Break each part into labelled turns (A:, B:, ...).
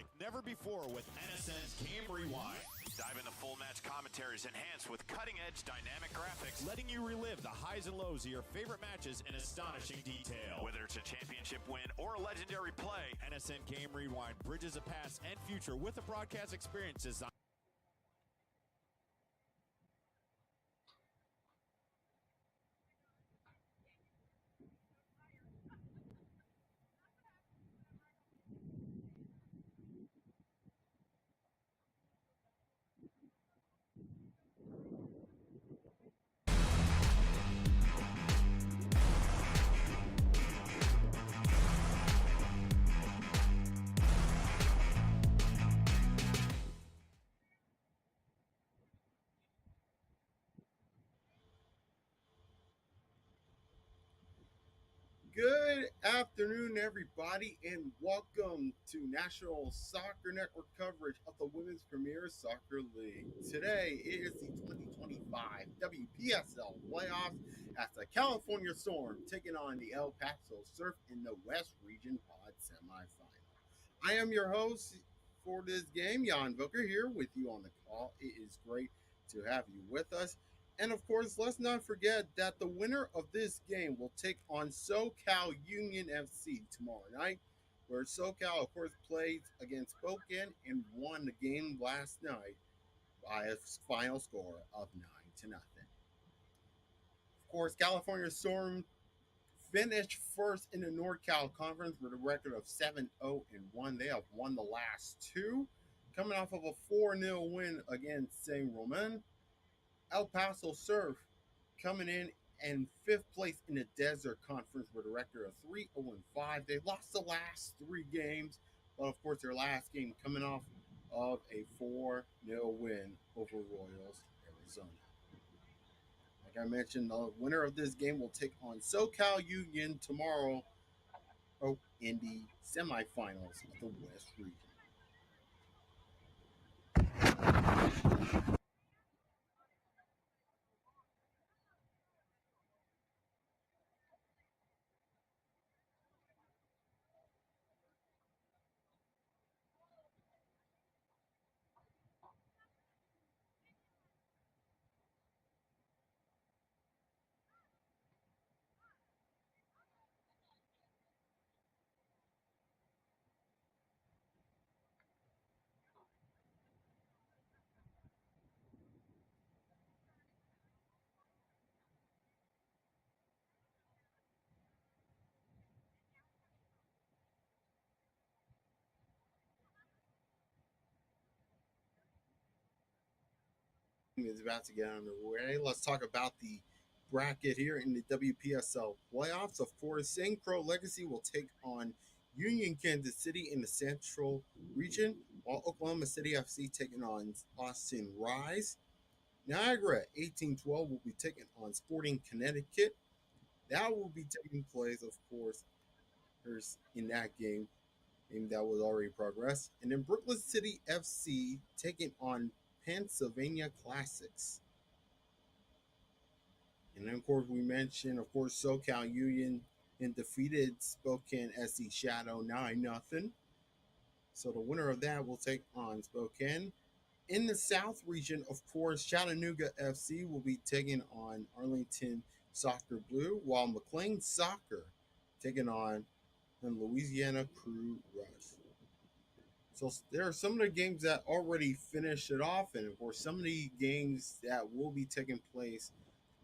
A: like never before with NSN's Game Rewind.
B: Dive into full match commentaries enhanced with cutting-edge dynamic graphics,
A: Letting you relive the highs and lows of your favorite matches in astonishing detail.
B: whether it's a championship win or a legendary play.
A: NSN Game Rewind bridges the past and future with a broadcast experience designed.
C: Good afternoon, everybody, and welcome to National Soccer Network coverage of the Women's Premier Soccer League. Today is the 2025 WPSL playoffs as the California Storm taking on the El Paso Surf in the West Region Pod semifinal. I am your host for this game, Jan Booker, here with you on the call. It is great to have you with us. And of course, let's not forget that the winner of this game will take on SoCal Union FC tomorrow night, where SoCal, of course, played against Spokane and won the game last night by a final score of 9-0. Of course, California Storm finished first in the NorCal Conference with a record of 7-0-1. They have won the last two, coming off of a 4-0 win against Saint Romain. El Paso Surf coming in fifth place in the Desert Conference with a record of 3-0-5. They lost the last three games, but of course their last game coming off of a 4-0 win over Royals, Arizona. Like I mentioned, the winner of this game will take on SoCal Union tomorrow in the semifinals of the West Region. Is about to get underway. Let's talk about the bracket here in the WPSL playoffs. Of course, St. Croix Legacy will take on Union Kansas City in the Central Region, while Oklahoma City FC taking on Austin Rise. Niagara 1812 will be taking on Sporting Connecticut. That will be taking place, of course, in that game that was already progressed. And then Brooklyn City FC taking on Pennsylvania Classics. And then, of course, we mentioned, of course, SoCal Union and defeated Spokane SC Shadow 9-0. So the winner of that will take on Spokane. In the South region, of course, Chattanooga FC will be taking on Arlington Soccer Blue, while McLean Soccer taking on the Louisiana Crew Rush. So there are some of the games that already finished it off, and of course some of the games that will be taking place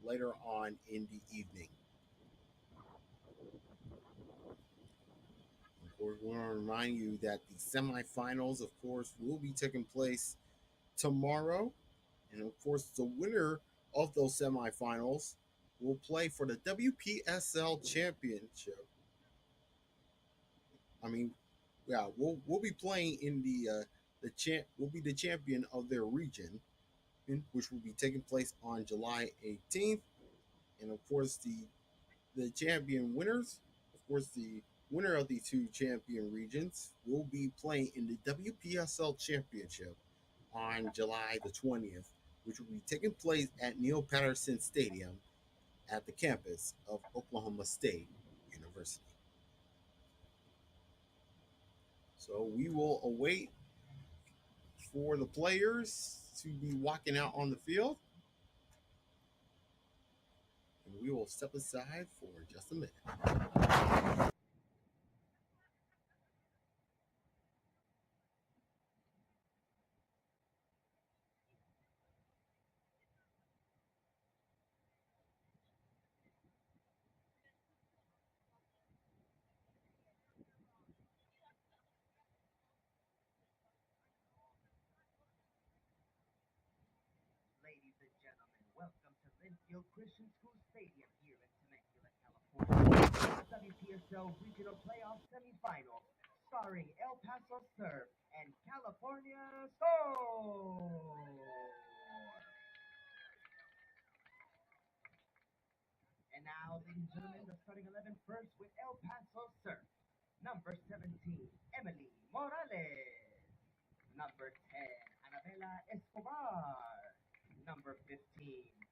C: later on in the evening. Of course, we want to remind you that the semifinals, of course, will be taking place tomorrow, and of course the winner of those semifinals will play for the WPSL championship. We'll be playing in we'll be the champion of their region, which will be taking place on July 18th. And of course the champion winners, of course the winner of the two champion regions will be playing in the WPSL championship on July the 20th, which will be taking place at Neil Patterson Stadium at the campus of Oklahoma State University. So we will await for the players to be walking out on the field. And we will step aside for just a minute.
D: Ladies and gentlemen, welcome to Linfield Christian School Stadium here in Temecula, California. WPSL Regional Playoff Semifinals, starring El Paso Surf and California Storm. And now, ladies and gentlemen, the starting 11 first with El Paso Surf. Number 17, Emily Morales. Number 10, Anabela Escobar. Number 15,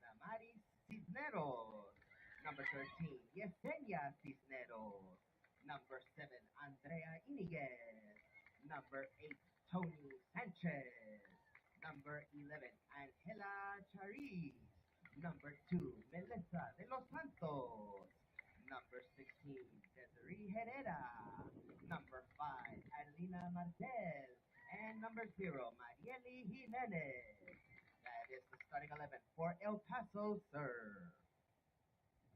D: Damaris Cisneros. Number 13, Yesenia Cisneros. Number 7, Andrea Iniguez. Number 8, Tony Sanchez. Number 11, Angela Chariz. Number 2, Melissa de los Santos. Number 16, Desiree Herrera. Number 5, Adelina Martel. And number 0, Marieli Jimenez. That is the starting 11 for El Paso Surf.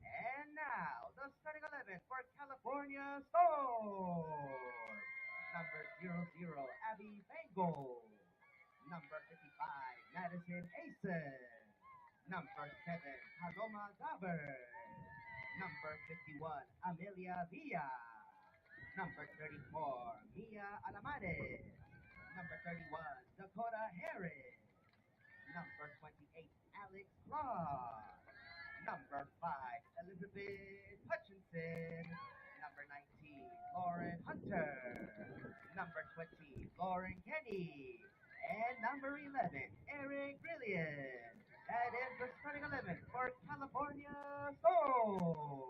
D: And now, the starting 11 for California Storm. Number 00, Abby Bengal. Number 55, Madison Asen. Number 7, Paloma Gaber. Number 51, Amelia Villa. Number 34, Mia Alamares. Number 31, Dakota Harris. Number 28, Alex Clark. Number 5, Elizabeth Hutchinson. Number 19, Lauren Hunter. Number 20, Lauren Kenny. And number 11, Eric Brilliant. That is the starting 11 for California Storm.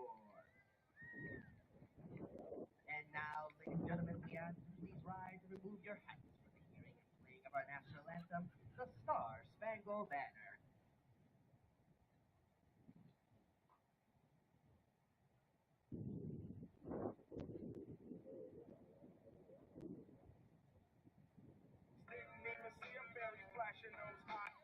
D: And now, ladies and gentlemen, we ask you please rise and remove your hats for the hearing and playing of our national anthem, the Star Spangled Banner. Didn't even see a belly flashing those hot.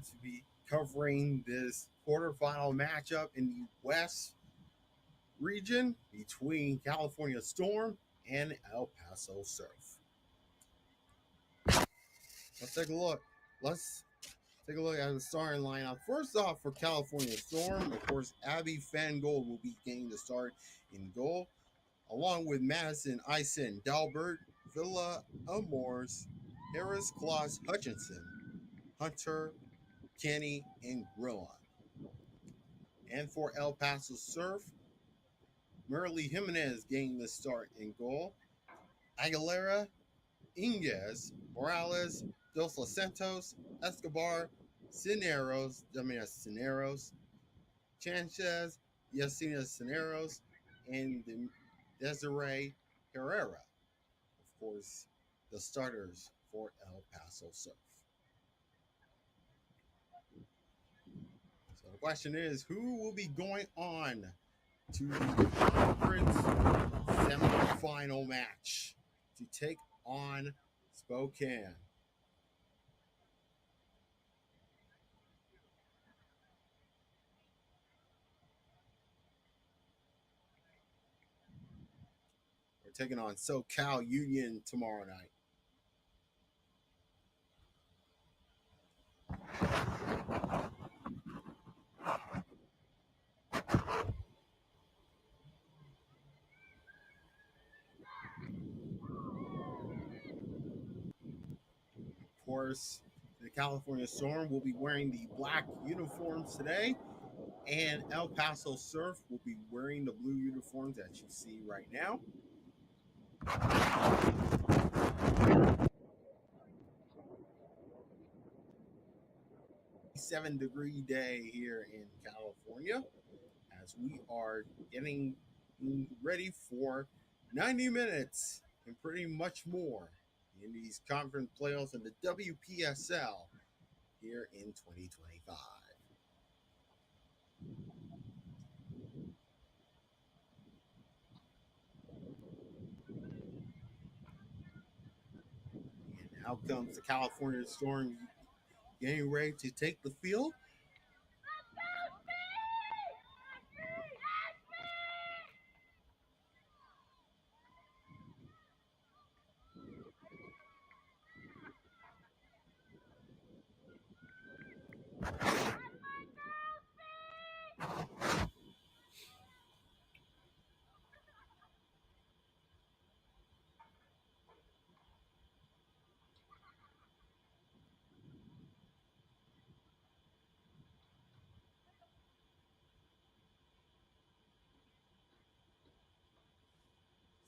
C: To be covering this quarterfinal matchup in the West region between California Storm and El Paso Surf. Let's take a look. Let's take a look at the starting lineup. First off, for California Storm, of course, Abby Fangold will be getting the start in goal, along with Madison Ison, Dalbert, Villa Amors, Harris, Kloss, Hutchinson, Hunter, Kenny, and Grillon. And for El Paso Surf, Merly Jimenez getting the start in goal, Aguilera, Inges, Morales, Dos Los Santos, Escobar, Cineros, Sanchez, Yesenia Cineros, and Desiree Herrera. Of course, the starters for El Paso Surf. So the question is, who will be going on to the conference semifinal match to take on Spokane? We're taking on SoCal Union tomorrow night. Of course, the California Storm will be wearing the black uniforms today, and El Paso Surf will be wearing the blue uniforms that you see right now. 7-degree day here in California as we are getting ready for 90 minutes and pretty much more in these conference playoffs in the Wpsl here in 2025. And out comes the California Storm getting ready to take the field.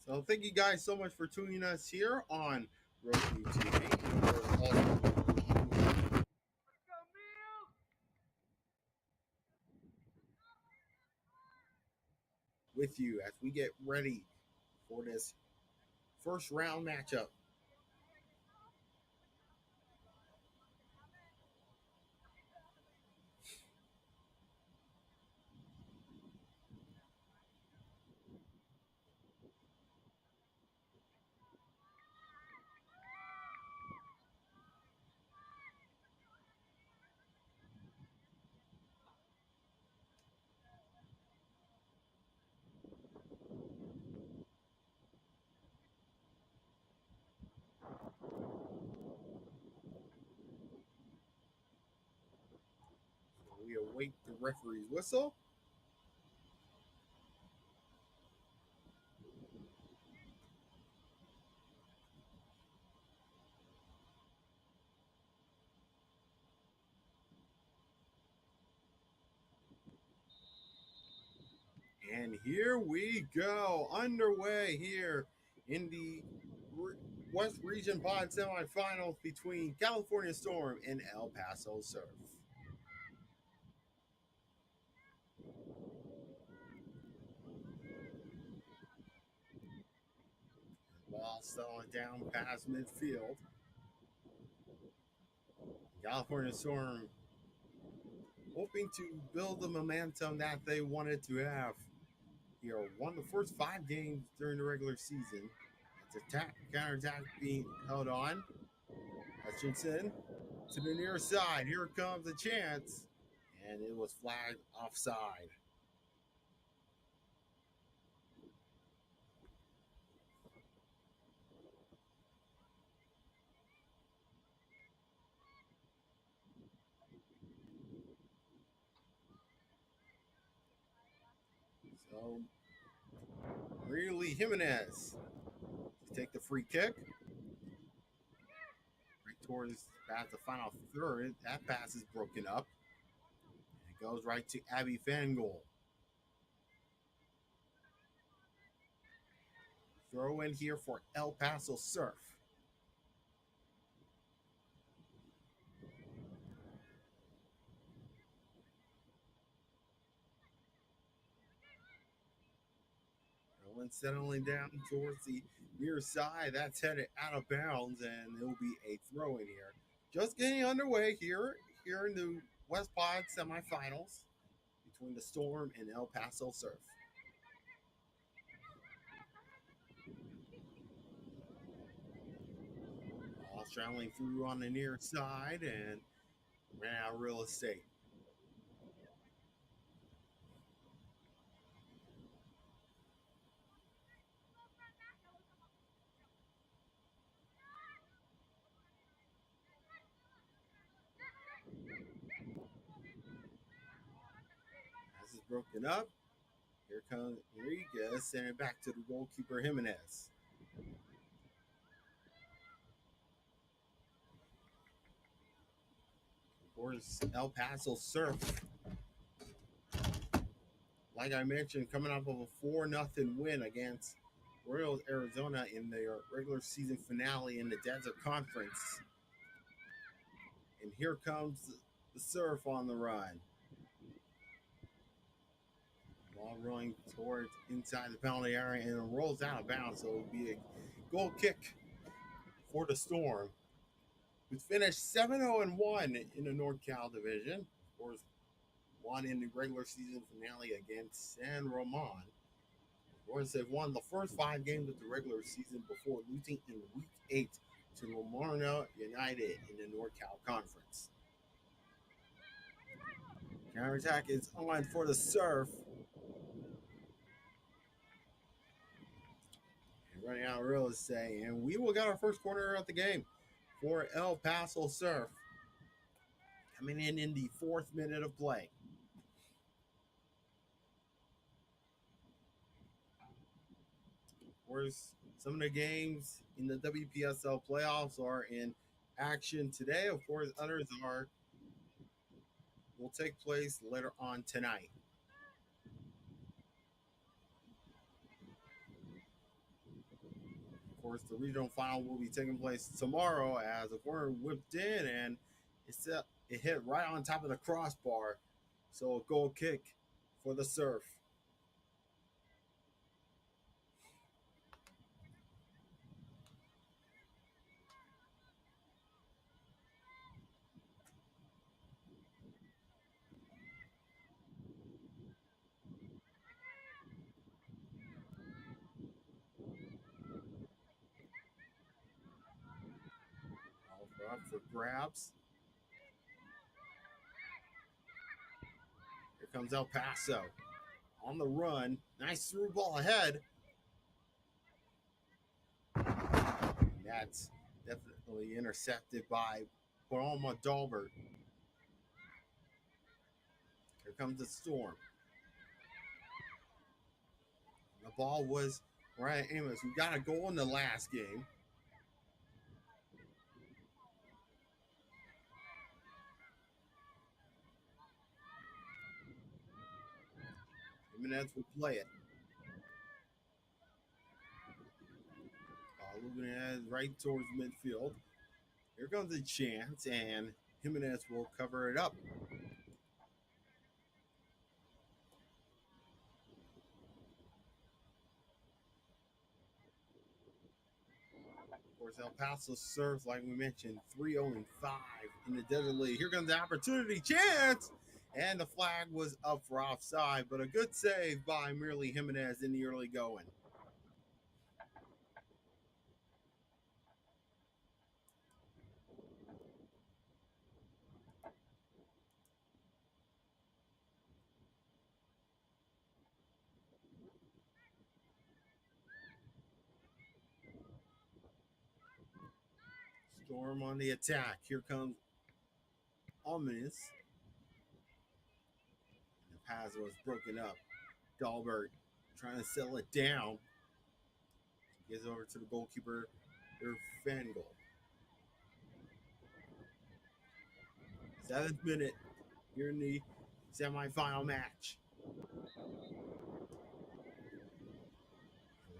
C: So thank you guys so much for tuning us here on Roku TV. With you as we get ready for this first round matchup. We await the referee's whistle. And here we go, underway here in the West Region Pod semifinals between California Storm and El Paso Surf. Ball settling down past midfield. California Storm hoping to build the momentum that they wanted to have. Won the first 5 games during the regular season. It's counterattack being held on. Hutchinson to the near side. Here comes a chance. And it was flagged offside. So, really Jimenez to take the free kick. Right towards past the final third. That pass is broken up. And it goes right to Abby Fangold. throw in here for El Paso Surf. When settling down towards the near side, that's headed out of bounds, and it'll be a throw in here. Just getting underway here in the West Pod semifinals between the Storm and El Paso Surf. Ball traveling through on the near side and ran out of real estate. As it's broken up, here comes Enriquez, sending it back to the goalkeeper Jimenez. Of course, El Paso Surf, like I mentioned, coming off of a 4-0 win against Royals Arizona in their regular season finale in the Desert Conference. And here comes the Surf on the run. Ball rolling towards inside the penalty area and it rolls out of bounds, so it'll be a goal kick for the Storm, who's finished 7-0-1 in the North Cal division. Of course, won in the regular season finale against San Ramon. Of course, they've won the first 5 games of the regular season before losing in Week 8 to Lombardo United in the North Cal Conference. Counterattack is on for the Surf. Running out of real estate, and we will get our first corner of the game for El Paso Surf, coming in the 4th minute of play. Of course, some of the games in the WPSL playoffs are in action today. Of course, others will take place later on tonight. Of course, the regional final will be taking place tomorrow as the corner whipped in and it hit right on top of the crossbar. So a goal kick for the Surf. Up for grabs. Here comes El Paso on the run. Nice through ball ahead. That's definitely intercepted by Paloma Dalbert. Here comes the Storm. The ball was Ryan Amos, who got a goal in the last game. Jimenez will play it. Jimenez right towards midfield. Here comes a chance, and Jimenez will cover it up. Of course, El Paso serves, like we mentioned, 3-0-5 in the Desert League. Here comes the opportunity, chance! And the flag was up for offside, but a good save by merely Jimenez in the early going. Storm on the attack. Here comes Ominous. The pass was broken up. Dalbert trying to settle it down. Gets over to the goalkeeper, Fengel. 7th minute here in the semifinal match.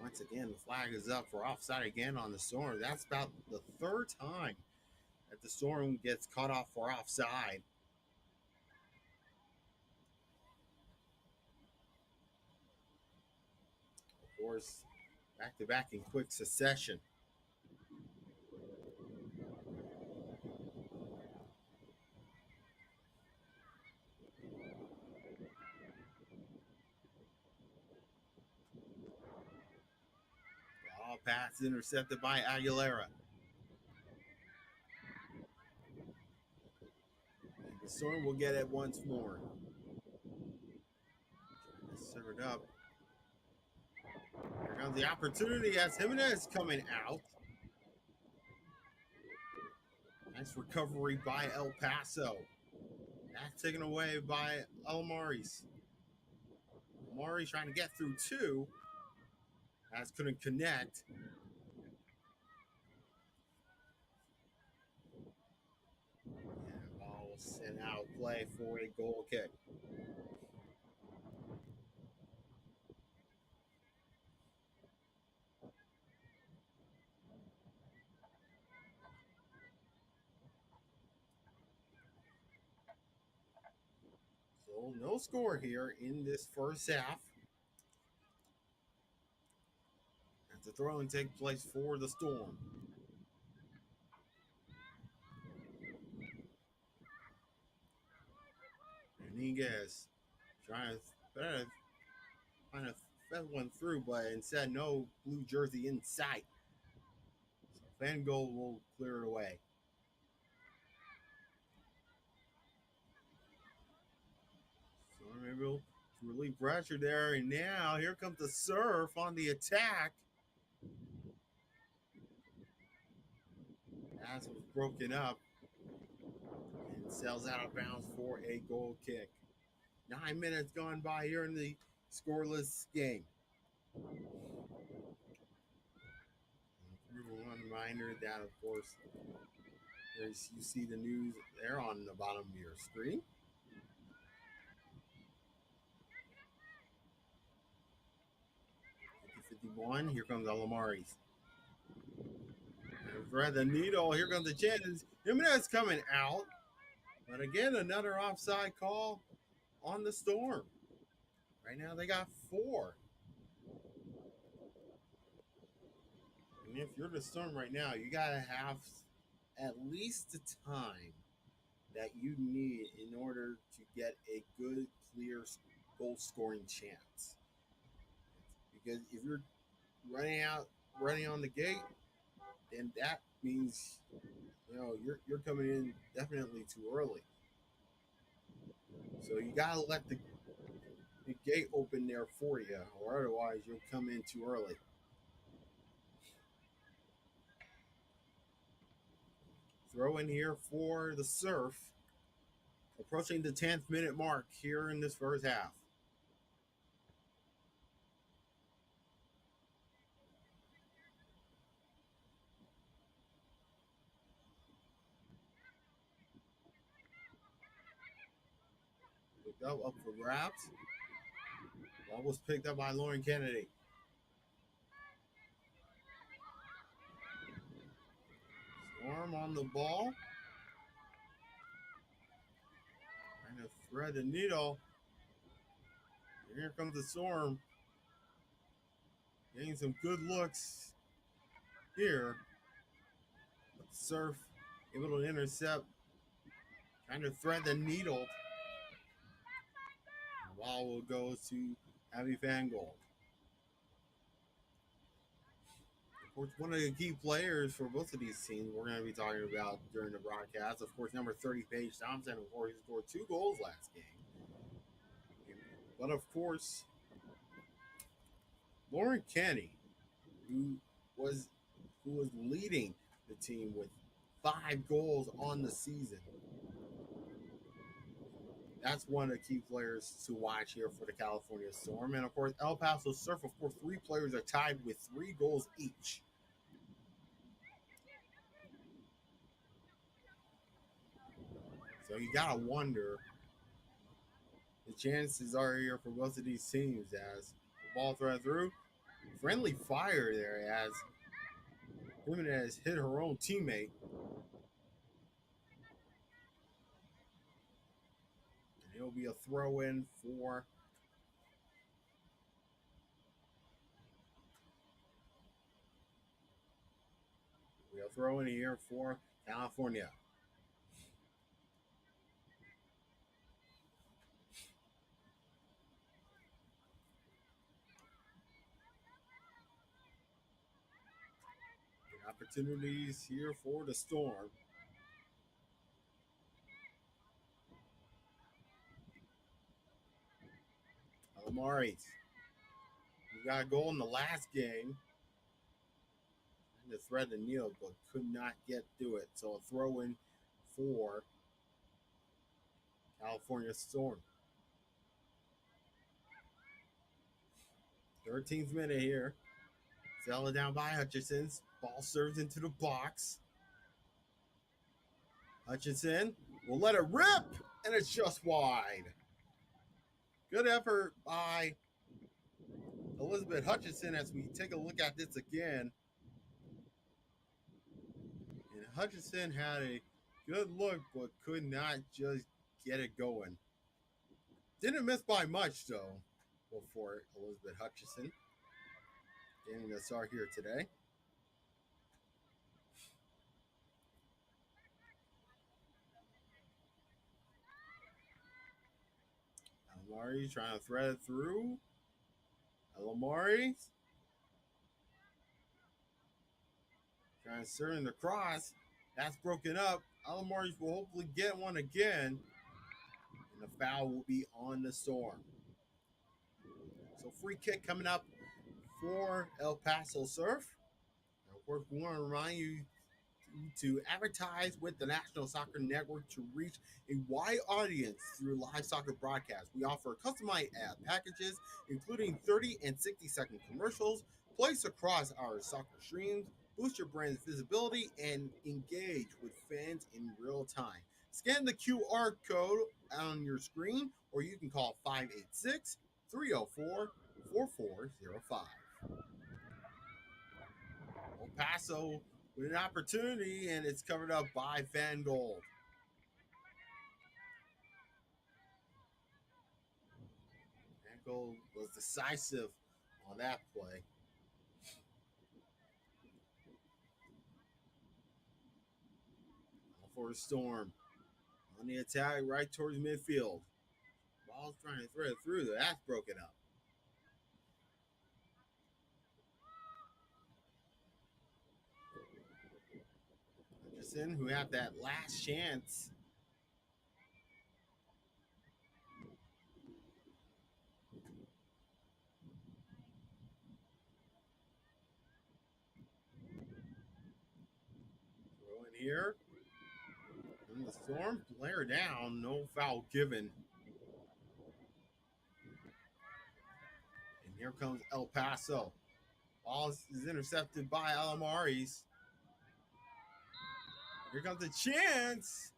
C: Once again, the flag is up for offside again on the Storm. That's about the third time that the Storm gets caught off for offside. Of course, back-to-back in quick succession. All pass intercepted by Aguilera. And the Storm will get it once more. Trying to serve it up. Here comes the opportunity as Jimenez coming out. Nice recovery by El Paso. That's taken away by Almaris. Almaris trying to get through two. As couldn't connect. And ball was sent out play for a goal kick. So no score here in this first half. As the throw-in takes place for the Storm. Dominguez trying to kind of fed one through, but instead no blue jersey in sight. So Van Gogh will clear it away. Storm able to relieve pressure there, and now here comes the Surf on the attack. As was broken up and sails out of bounds for a goal kick. 9 minutes gone by here in the scoreless game. One reminder that, of course, you see the news there on the bottom of your screen. '51. Here comes Alamaris. Thread the needle. Here comes the chance. Jimenez coming out. But again, another offside call on the Storm. Right now they got 4. And if you're the Storm right now, you got to have at least the time that you need in order to get a good, clear goal scoring chance. Because if you're running on the gate, then that means you're coming in definitely too early. So you gotta let the gate open there for you, or otherwise you'll come in too early. Throw in here for the Surf, approaching the 10th minute mark here in this first half. Up for grabs. Ball was picked up by Lauren Kennedy. Storm on the ball. Trying to thread the needle. Here comes the Storm. Getting some good looks here. But the Surf able to intercept. Trying to thread the needle. The ball will go to Abby Fangold. Of course, one of the key players for both of these teams we're going to be talking about during the broadcast. Of course, number 30, Paige Thompson, of course, he scored 2 goals last game. But of course, Lauren Kenny, who was leading the team with 5 goals on the season. That's one of the key players to watch here for the California Storm. And, of course, El Paso Surf, of course, 3 players are tied with 3 goals each. So you got to wonder, the chances are here for both of these teams as the ball thread through. friendly fire there as Jimenez hit her own teammate. And it'll be a throw in for here for California. Good opportunities here for the Storm. Alamaris. We got a goal in the last game. To thread the needle, but could not get through it. So a throw in for California Storm. 13th minute here. Zella down by Hutchinson. Ball serves into the box. Hutchinson will let it rip, and it's just wide. Good effort by Elizabeth Hutchinson as we take a look at this again. And Hutchinson had a good look, but could not just get it going. Didn't miss by much, though, for Elizabeth Hutchinson. Getting the start here today. Alamari trying to thread it through. Alamari trying to serve in the cross. That's broken up. Alamari will hopefully get one again. And the foul will be on the Storm. So free kick coming up for El Paso Surf. And of course, we want to remind you to advertise with the National Soccer Network to reach a wide audience through live soccer broadcasts. We offer customized ad packages, including 30 and 60-second commercials, placed across our soccer streams, boost your brand's visibility, and engage with fans in real time. Scan the QR code on your screen, or you can call 586-304-4405. El Paso with an opportunity, and it's covered up by Van Gold. Van Gold was decisive on that play. For a Storm on the attack right towards midfield. Ball's trying to thread it through. That's broken up. Anderson, who had that last chance. Throw in here. And the Storm player down. No foul given. And here comes El Paso. Ball is intercepted by Alamaris. Here comes a chance.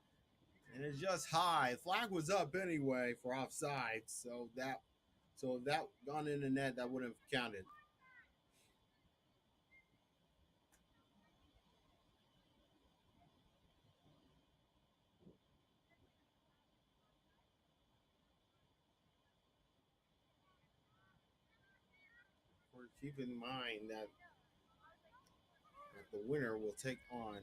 C: And it's just high. Flag was up anyway for offside. So if that gone in the net, that would have counted. Keep in mind that the winner will take on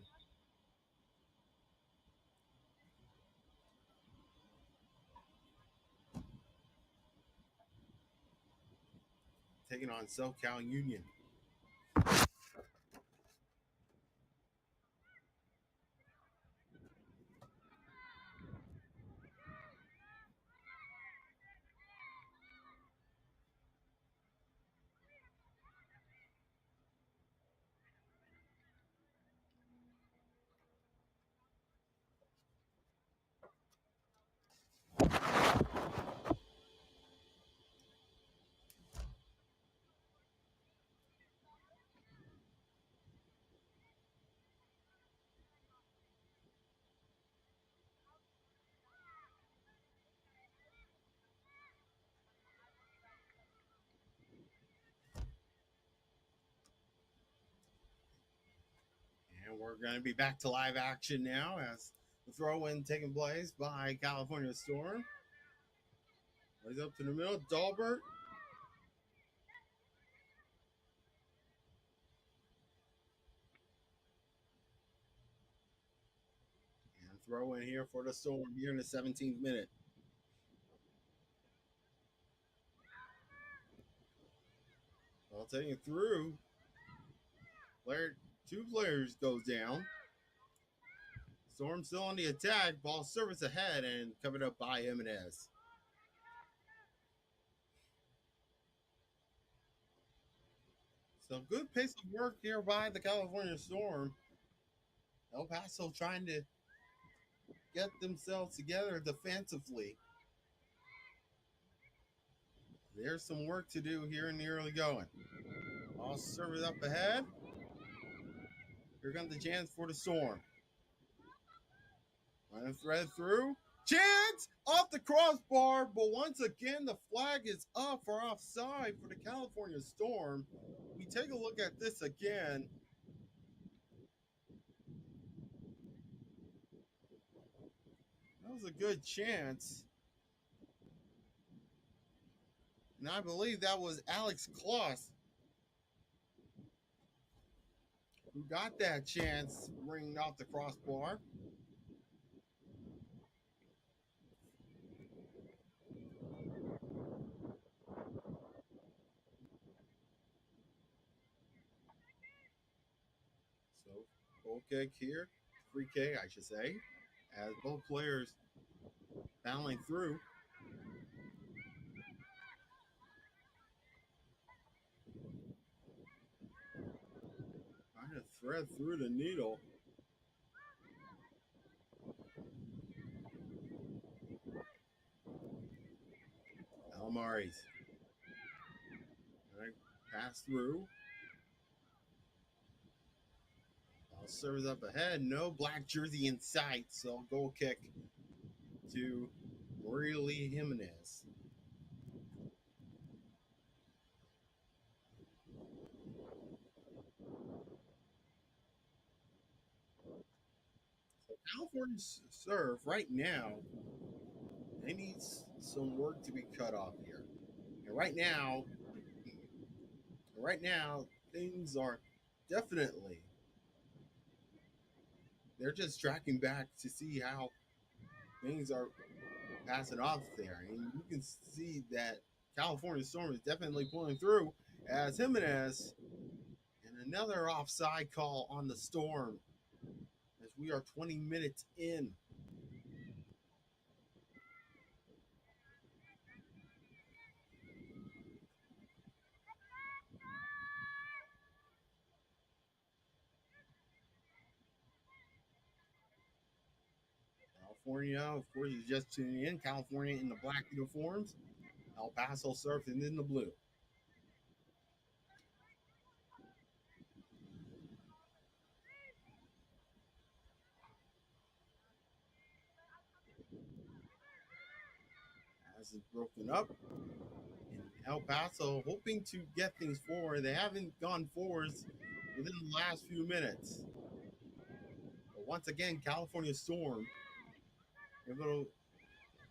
C: SoCal Union. And we're going to be back to live action now as the throw-in taking place by California Storm. Lays up to the middle, Dalbert. And throw in here for the Storm here in the 17th minute. Well, taking it through. Two players goes down. Storm still on the attack. Ball service ahead and covered up by Jimenez. So good pace of work here by the California Storm. El Paso trying to get themselves together defensively. There's some work to do here in the early going. All service up ahead. Here comes the chance for the Storm. Running thread through. Chance off the crossbar, but once again the flag is up for offside for the California Storm. We take a look at this again. That was a good chance. And I believe that was Alex Kloss who got that chance ringing off the crossbar. So, goal kick here. Free kick, I should say. As both players battling through. Trying to thread through the needle. Almaris. Pass through. Ball serves up ahead. No black jersey in sight. So goal kick to Lee Jimenez. So California serve right now. They need some work to be cut off here. And right now, things are definitely, they're just tracking back to see how things are passing off there. And you can see that California Storm is definitely pulling through as Jimenez and another offside call on the Storm as we are 20 minutes in. California, of course, is just tuning in. California in the black uniforms. El Paso surfing in the blue. As it's broken up. And El Paso hoping to get things forward. They haven't gone forwards within the last few minutes. But once again, California Storm able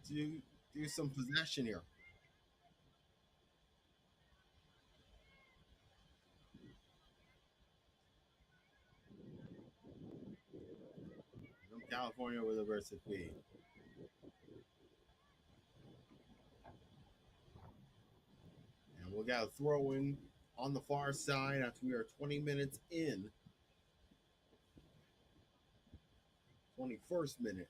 C: to do some possession here. From California with a recipe. And we'll get a throw in on the far side after we are 20 minutes in. 21st minute.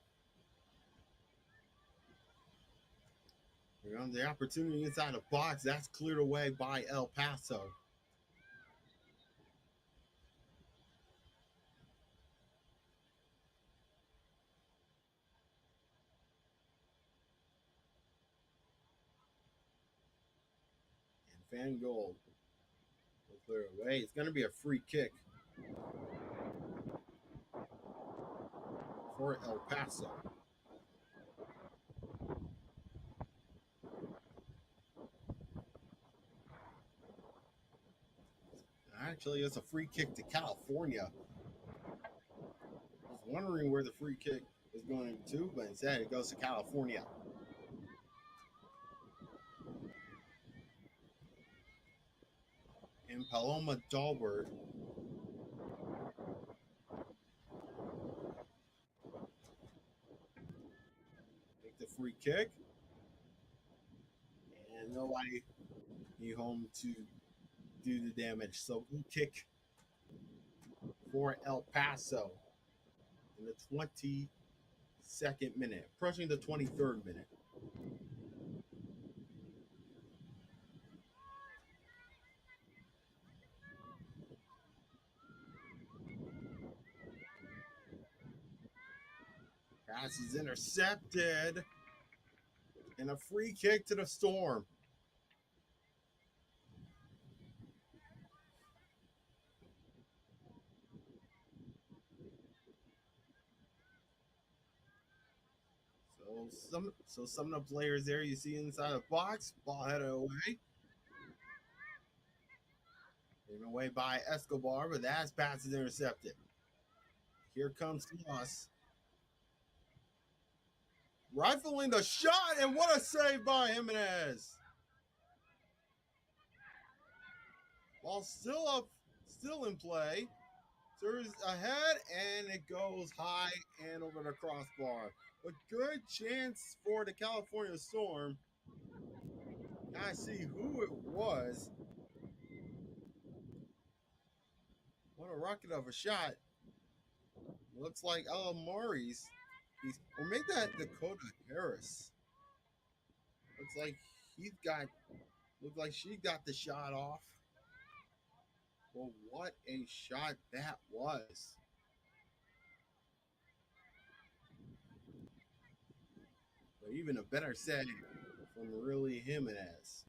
C: Here comes the opportunity inside the box. That's cleared away by El Paso. And Van Gold will clear it away. It's going to be a free kick for El Paso. Actually, it's a free kick to California. wondering where the free kick is going to, but instead it goes to California. And Paloma Dahlberg make the free kick. And nobody home to do the damage. So we kick for El Paso in the 22nd minute, approaching the 23rd minute. Pass is intercepted, and a free kick to the Storm. So some of the players there you see inside the box, ball headed away. Taken away by Escobar, but that pass is intercepted. Here comes Loss. Rifling the shot, and what a save by Jimenez. Ball still up, still in play. Serves ahead, and it goes high and over the crossbar. A good chance for the California Storm. I see who it was. What a rocket of a shot. Looks like Alamari's. Or make that Dakota Harris. Looks like she got the shot off. Well, what a shot that was. But even a better save from really Jimenez.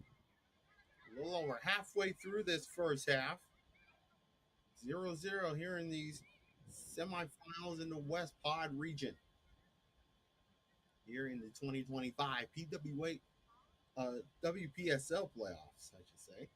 C: A little over halfway through this first half. 0-0 here in these semifinals in the West Pod region. Here in the 2025 WPSL playoffs, I should say.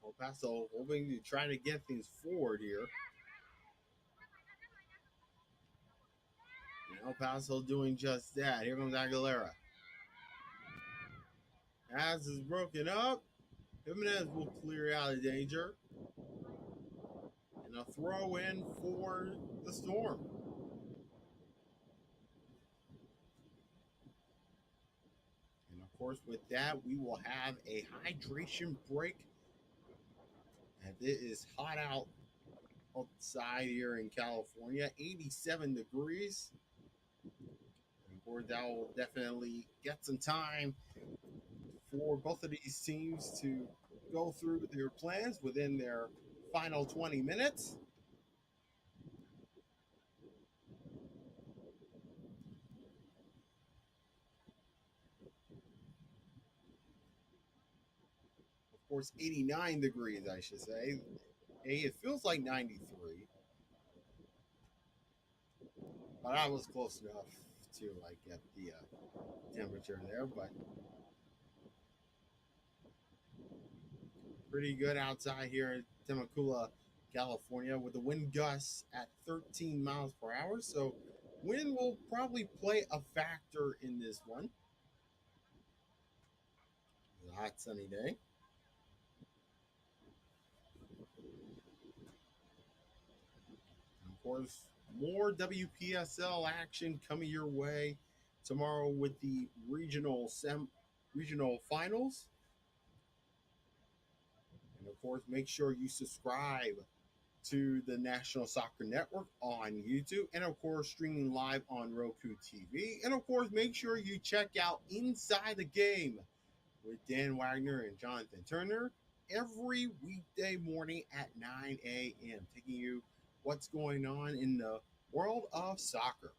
C: El Paso hoping to try to get things forward here. And El Paso doing just that. Here comes Aguilera. As is broken up, Jimenez will clear out of danger. And a throw in for the Storm. And of course, with that, we will have a hydration break. And it is hot outside here in California, 87 degrees. And of course, that will definitely get some time for both of these teams to go through their plans within their final 20 minutes. Of course, 89 degrees, I should say. Hey, it feels like 93. But I was close enough to get the temperature there, but pretty good outside here in Temecula, California, with the wind gusts at 13 miles per hour. So wind will probably play a factor in this one. It's a hot sunny day. And of course, more WPSL action coming your way tomorrow with the regional finals. And of course, make sure you subscribe to the National Soccer Network on YouTube, and of course, streaming live on Roku TV. And of course, make sure you check out Inside the Game with Dan Wagner and Jonathan Turner every weekday morning at 9 a.m., taking you what's going on in the world of soccer.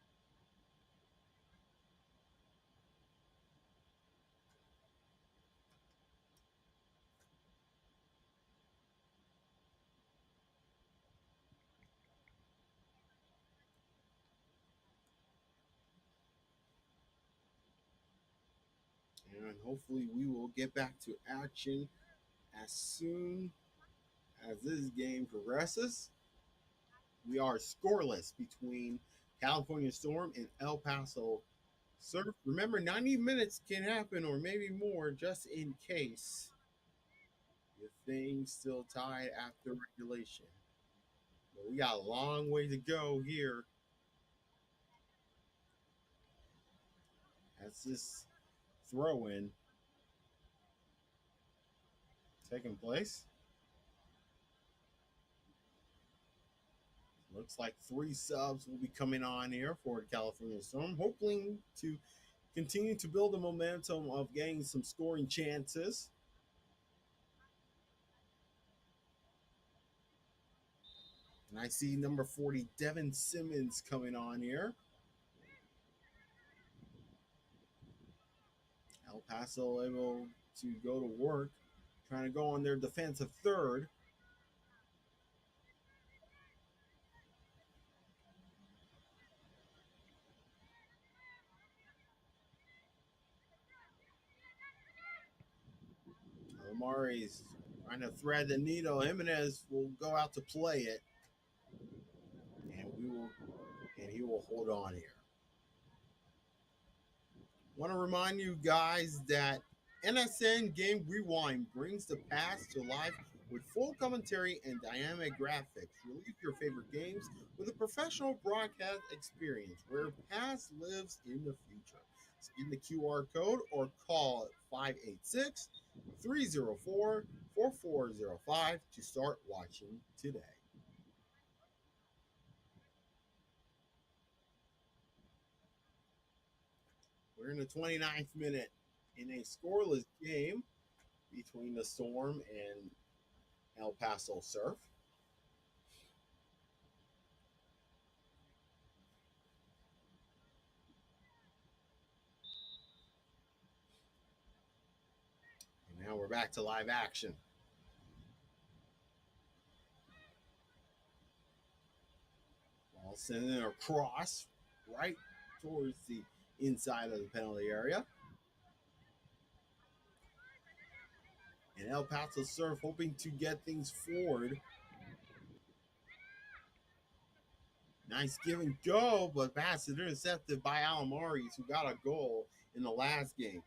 C: And hopefully we will get back to action as soon as this game progresses. We are scoreless between California Storm and El Paso Surf. Remember, 90 minutes can happen or maybe more just in case the thing's still tied after regulation. But we got a long way to go here as this throw in taking place. Looks like 3 subs will be coming on here for the California Storm, hoping to continue to build the momentum of getting some scoring chances. And I see number 40, Devin Simmons, coming on here. El Paso able to go to work, trying to go on their defensive third. Amari's trying to thread the needle. Jimenez will go out to play it, and he will hold on here. Want to remind you guys that NSN Game Rewind brings the past to life with full commentary and dynamic graphics. Relive your favorite games with a professional broadcast experience where past lives in the future. Scan the QR code or call 586 304 4405 to start watching today. We're in the 29th minute in a scoreless game between the Storm and El Paso Surf. And now we're back to live action. Ball sending across right towards the inside of the penalty area. And El Paso Surf hoping to get things forward. Nice give and go, but pass is intercepted by Alamaris, who got a goal in the last game.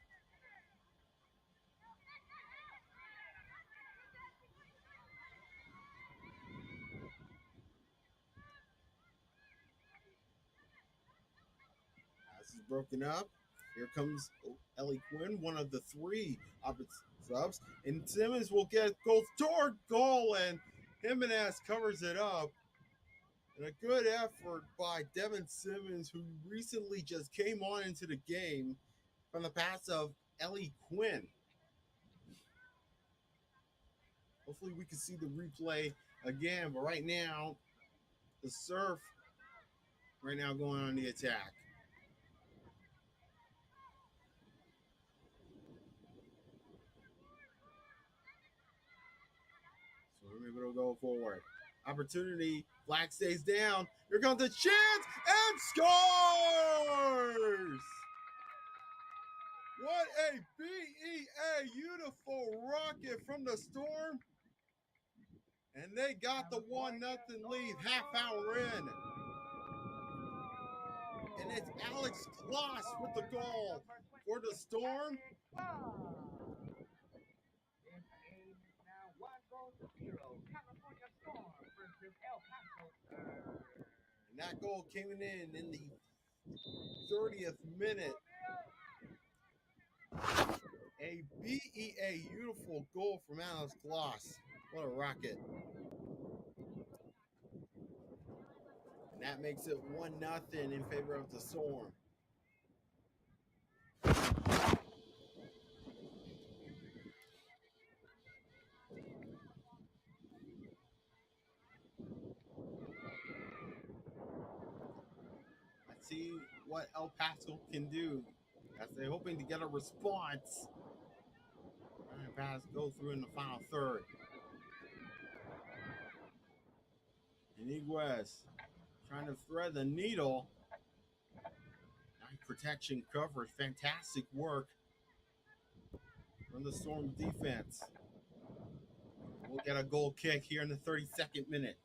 C: Pass is broken up. Here comes Ellie Quinn, one of the 3 opposite subs. And Simmons will get goal toward goal, and Jimenez covers it up. And a good effort by Devin Simmons, who recently just came on into the game from the pass of Ellie Quinn. Hopefully we can see the replay again, but right now, the Surf right now going on the attack. So we're able to go forward. Opportunity, flag stays down. Here comes the chance, and scores! What a BEA beautiful rocket from the Storm. And they got the 1-0 lead, half hour in. And it's Alex Kloss with the goal for the Storm.
D: This game is now 1-0. California Storm versus El Paso Surf.
C: And that goal came in the 30th minute. A BEA beautiful goal from Alex Kloss. What a rocket. And that makes it 1-0 in favor of the Storm. Let's see what El Paso can do as they're hoping to get a response. And pass go through in the final third. And Iguez trying to thread the needle. Nice protection coverage, fantastic work from the Storm defense. We'll get a goal kick here in the 32nd minute.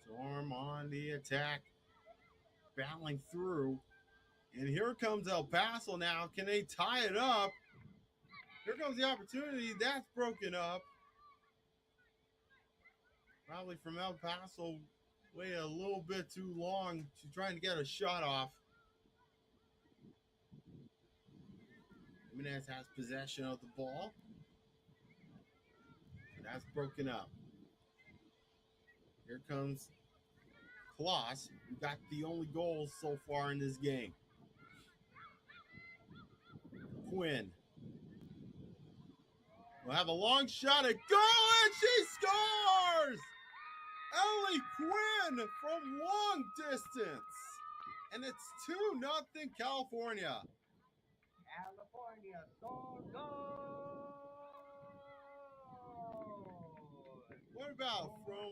C: Storm on the attack, battling through. And here comes El Paso now. Can they tie it up? Here comes the opportunity. That's broken up. Probably from El Paso, waited a little bit too long. She's trying to get a shot off. Jimenez has possession of the ball. And that's broken up. Here comes Kloss, who got the only goal so far in this game. Quinn will have a long shot at goal, and she scores! Ellie Quinn from long distance. And it's 2-0 California.
D: California score goal!
C: What about from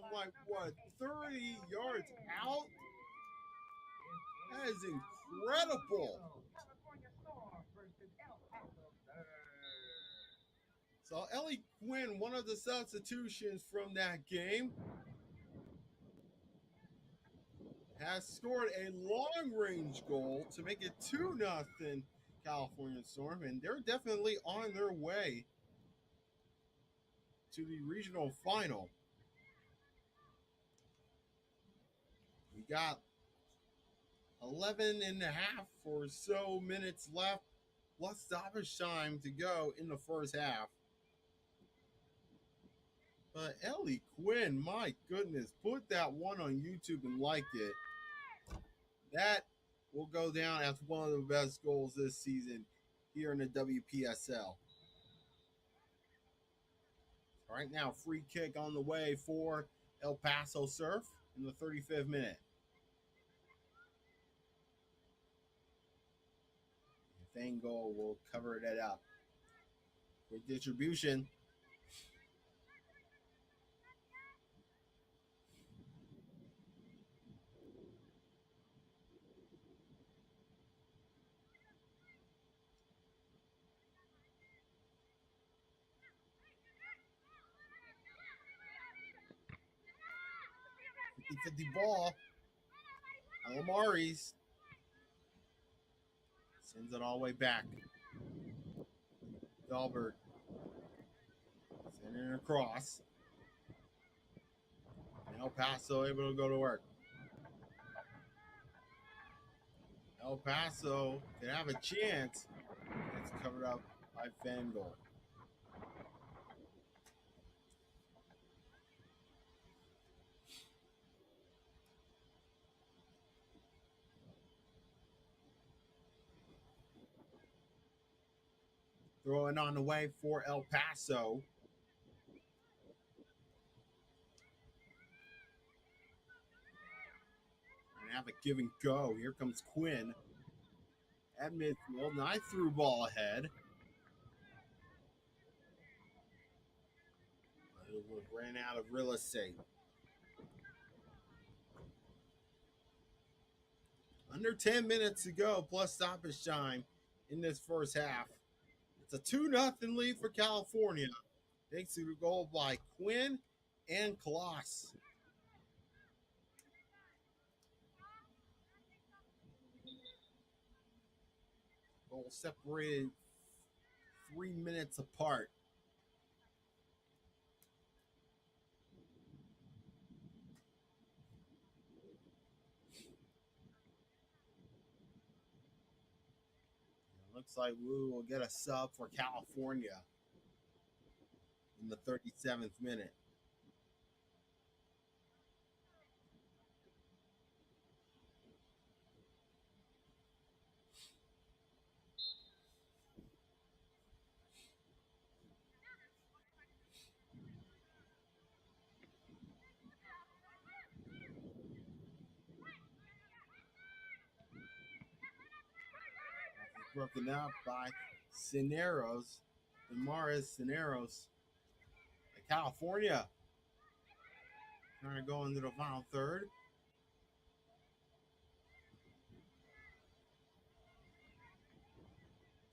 C: 30 yards out? That is incredible.
D: California Storm versus El Paso Surf.
C: So Ellie Quinn, one of the substitutions from that game, has scored a long-range goal to make it 2-0 California Storm, and they're definitely on their way to the regional final. We got 11 and a half or so minutes left, plus stoppage time to go in the first half. But Ellie Quinn, my goodness, put that one on YouTube and like it. That will go down as one of the best goals this season here in the Wpsl. Right now, free kick on the way for El Paso Surf in the 35th minute. Fango will cover that up. With distribution. The ball. Alamaris sends it all the way back. Dalbert sending it across. And El Paso able to go to work. El Paso can have a chance. It's covered up by Fangold. Throwing on the way for El Paso. And have a give and go. Here comes Quinn at midfield. Nice through ball ahead. But it ran out of real estate. Under 10 minutes to go, plus stoppage time in this first half. It's a 2-0 lead for California, thanks to the goal by Quinn and Kloss. Goal separated 3 minutes apart. Looks like we will get a sub for California in the 37th minute. broken up by Cineros, Damaris Cineros, California. Trying to go into the final third.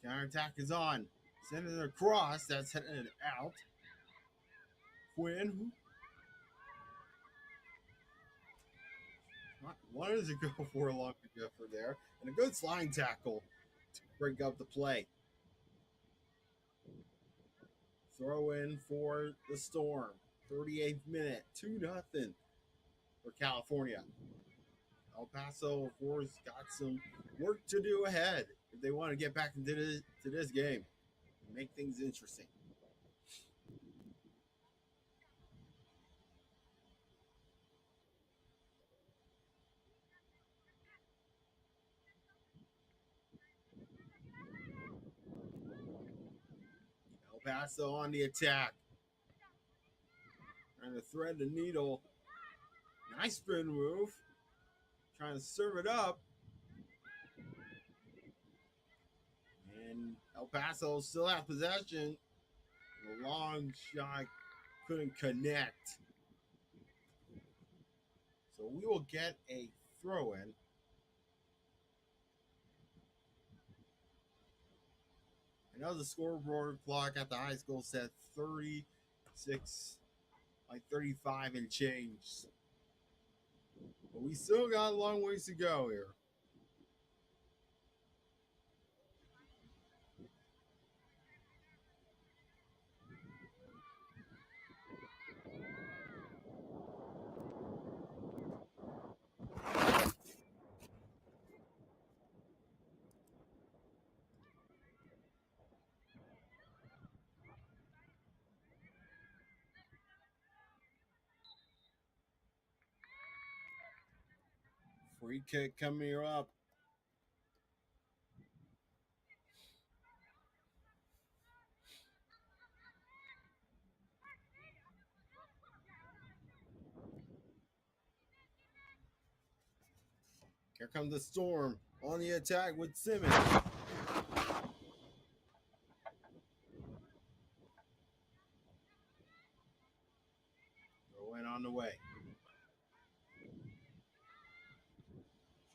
C: Counterattack is on. Send it across. That's headed out. Quinn. Wanted to go for a long effort there. And a good sliding tackle to break up the play. Throw in for the Storm. 38th minute. 2-0 for California. El Paso, of course, got some work to do ahead if they want to get back into this game and make things interesting. El Paso on the attack. Trying to thread the needle. Nice spin move. Trying to serve it up. And El Paso still has possession. The long shot couldn't connect. So we will get a throw in. I know the scoreboard clock at the high school said 36, like 35 and change. But we still got a long ways to go here. Free kick coming up. Here comes the Storm on the attack with Simmons. Throw in on the way.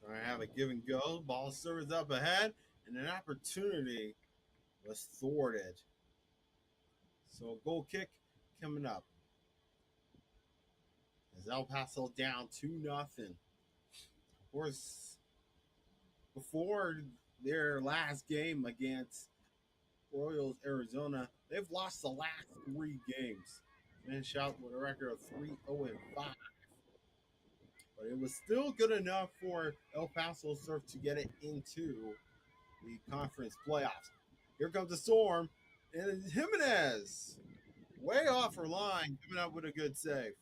C: Trying to have a give and go. Ball serves up ahead, and an opportunity was thwarted. So a goal kick coming up. As El Paso down 2-0. Of course, before their last game against Royals, Arizona, they've lost the last 3 games. Finished out with a record of 3-0-5. But it was still good enough for El Paso Surf to get it into the conference playoffs. Here comes the Storm, and Jimenez, way off her line, coming up with a good save.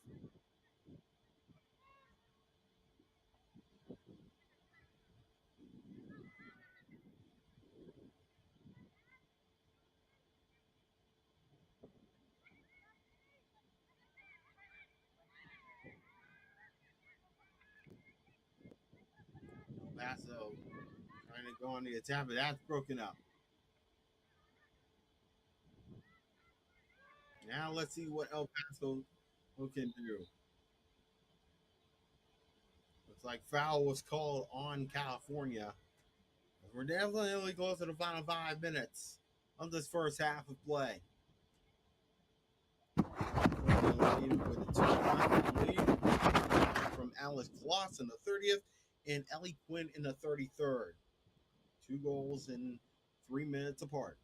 C: Paso trying to go on the attack, but that's broken up. Now let's see what El Paso can do. Looks like foul was called on California. We're definitely close to the final 5 minutes of this first half of play. With a 2-1 lead from Alice Kloss in the 30th and Ellie Quinn in the 33rd. 2 goals in 3 minutes apart.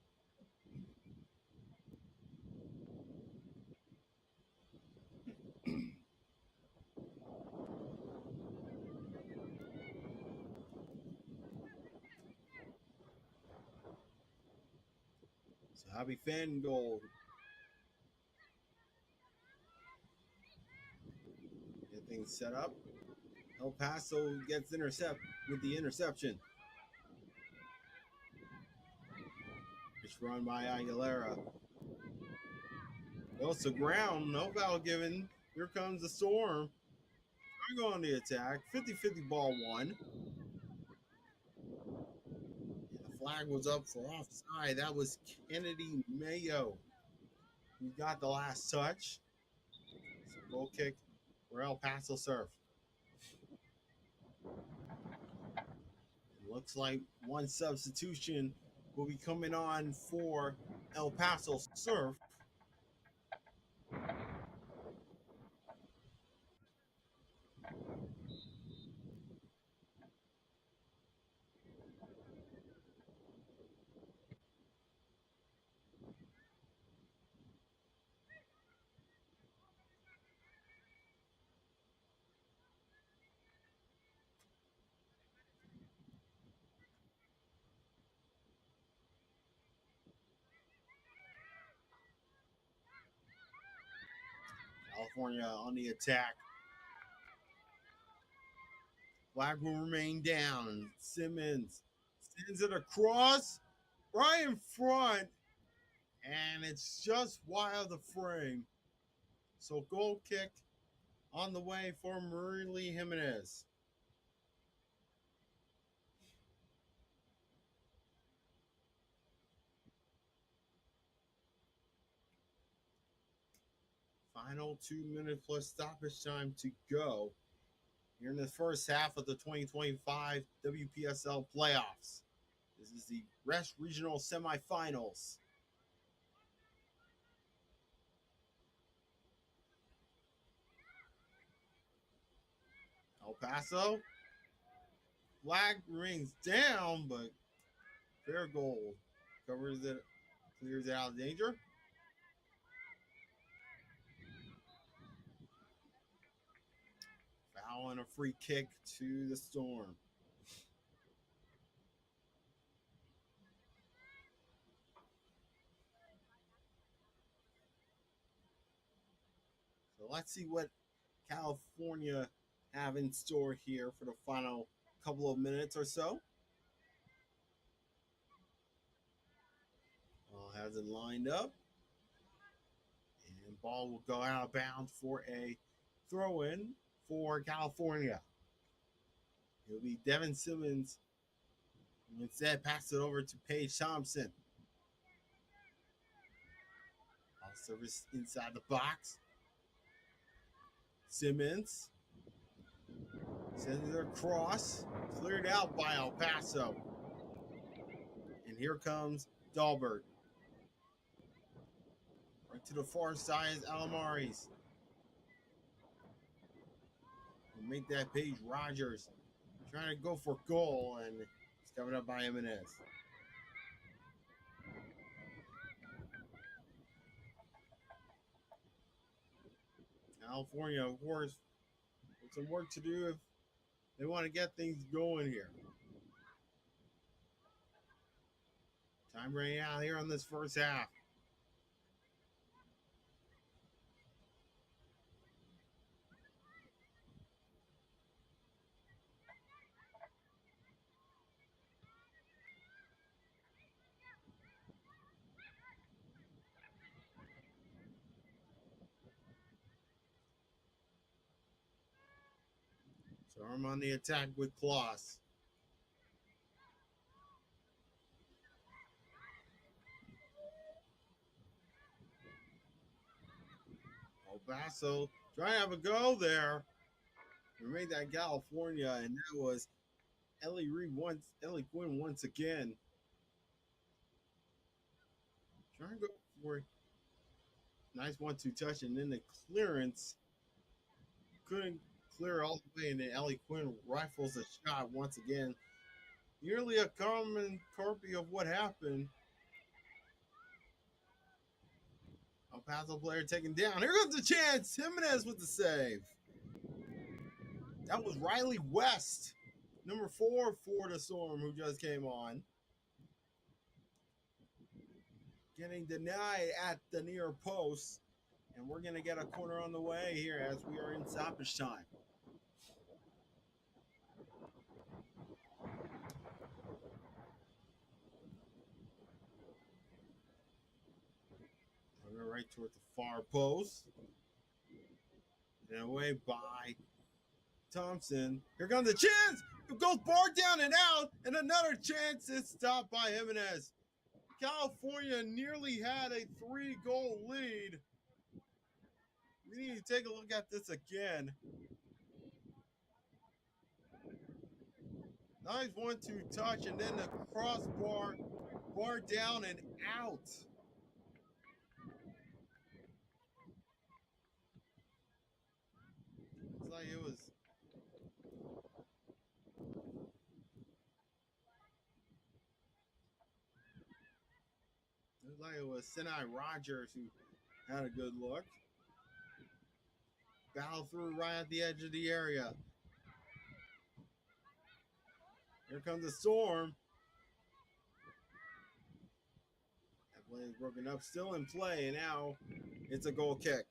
C: So Javi Fan goal. Get things set up. El Paso gets intercept with the interception. It's run by Aguilera. Goes to ground. No foul given. Here comes the Storm. Trying to go on the attack. 50-50 ball 1. And a Flag was up for offside. That was Kennedy Mayo who got the last touch. So goal kick for El Paso Surf. It looks like one substitution will be coming on for El Paso Surf. California on the attack. Flag will remain down. Simmons sends it across right in front, and it's just wide of the frame. So goal kick on the way for Marie Jimenez. Final 2 minute plus stoppage time to go here in the first half of the 2025 WPSL playoffs. This is the West Regional Semifinals. El Paso. Flag rings down, but fair goal. Covers it, clears it out of danger. Foul and a free kick to the Storm. So let's see what California have in store here for the final couple of minutes or so. Has it lined up. And ball will go out of bounds for a throw-in for California. It'll be Devin Simmons who instead pass it over to Paige Thompson. Ball service inside the box. Simmons sends it across, cleared out by El Paso. And here comes Dahlberg. Right to the far side is Alamaris. We'll make that Paige Rogers trying to go for goal, and it's covered up by Jimenez. California, of course, with some work to do if they want to get things going here. Time running out here on this first half. So I'm on the attack with Kloss. El Paso trying to have a go there. We made that California, and that was Ellie Quinn once again. Trying to go for a nice 1-2 touch, and then the clearance couldn't clear all the way, and then Ellie Quinn rifles the shot once again. Nearly a common copy of what happened. El Paso player taken down. Here comes the chance. Jimenez with the save. That was Riley West, number 4 for the Storm, who just came on. Getting denied at the near post. And we're going to get a corner on the way here as we are in stoppage time. We're right toward the far post. And away by Thompson. Here comes the chance. It goes bar down and out. And another chance is stopped by Jimenez. California nearly had a 3-goal lead. We need to take a look at this again. Nice 1-2 touch, and then the crossbar, bar down and out. It's like it was. It was like it was Sinai Rogers who had a good look. Battle through right at the edge of the area. Here comes the storm. That play is broken up, still in play, and now it's a goal kick.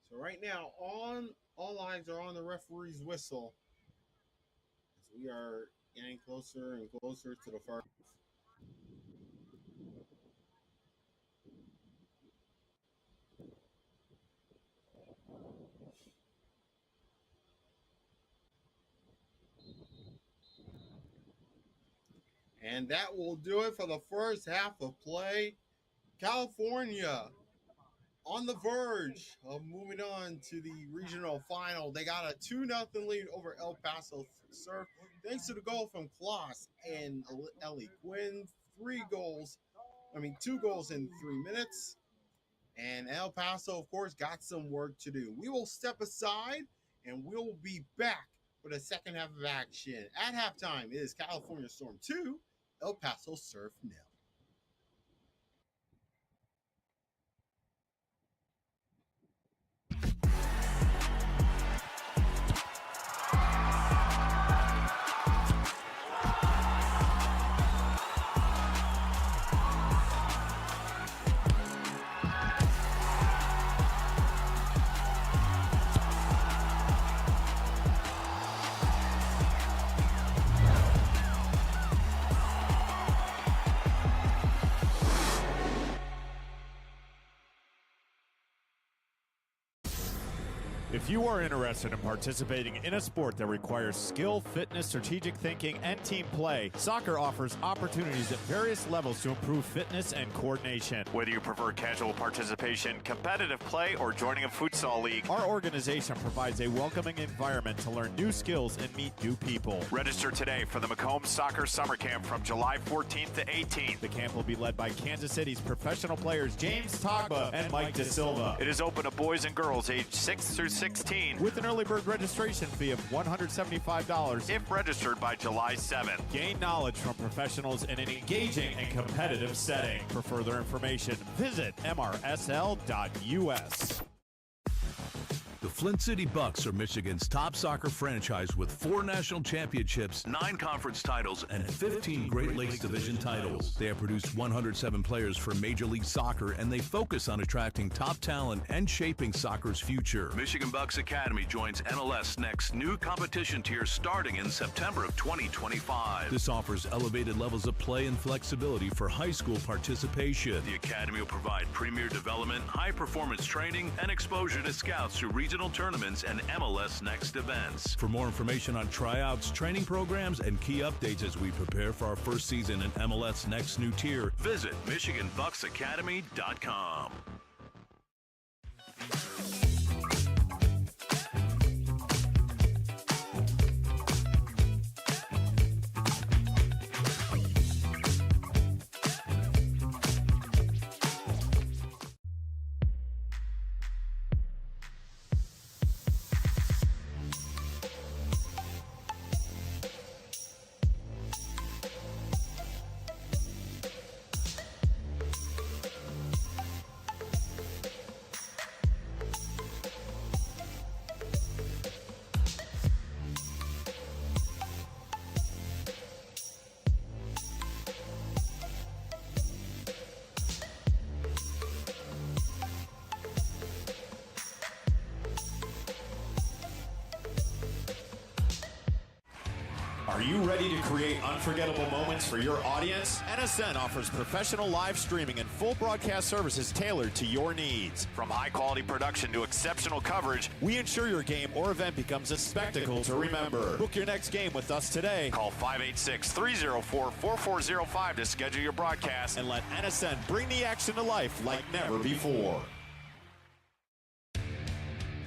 C: So right now, all eyes are on the referee's whistle as we are getting closer and closer to the first. And that will do it for the first half of play. California on the verge of moving on to the regional final. They got a 2-0 lead over El Paso Surf, thanks to the goal from Kloss and Ellie Quinn. 2 goals in 3 minutes. And El Paso, of course, got some work to do. We will step aside, and we'll be back for the second half of action. At halftime, it is California Storm 2, El Paso Surf 0.
A: If you are interested in participating in a sport that requires skill, fitness, strategic thinking, and team play, soccer offers opportunities at various levels to improve fitness and coordination.
B: Whether you prefer casual participation, competitive play, or joining a futsal league,
A: Our organization provides a welcoming environment to learn new skills and meet new people.
B: register today for the Macomb Soccer Summer Camp from July 14th to 18th.
A: The camp will be led by Kansas City's professional players James Togba and Mike De Silva.
B: It is open to boys and girls aged 6 through 16,
A: With an early bird registration fee of $175.
B: if registered by July 7th.
A: Gain knowledge from professionals in an engaging and competitive setting. For further information, visit mrsl.us.
E: The Flint City Bucks are Michigan's top soccer franchise with 4 national championships, 9 conference titles, and 15 Great Lakes Division titles. They have produced 107 players for Major League Soccer, and they focus on attracting top talent and shaping soccer's future. Michigan Bucks Academy joins MLS Next new competition tier starting in September of 2025. This offers elevated levels of play and flexibility for high school participation. The Academy will provide premier development, high-performance training, and exposure to scouts through regional tournaments and MLS Next events. For more information on tryouts, training programs, and key updates as we prepare for our first season in MLS Next new tier, visit MichiganBucksAcademy.com.
A: Are you ready to create unforgettable moments for your audience? NSN offers professional live streaming and full broadcast services tailored to your needs. From high-quality production to exceptional coverage, we ensure your game or event becomes a spectacle to remember. Book your next game with us today. Call 586-304-4405 to schedule your broadcast and let NSN bring the action to life like never before.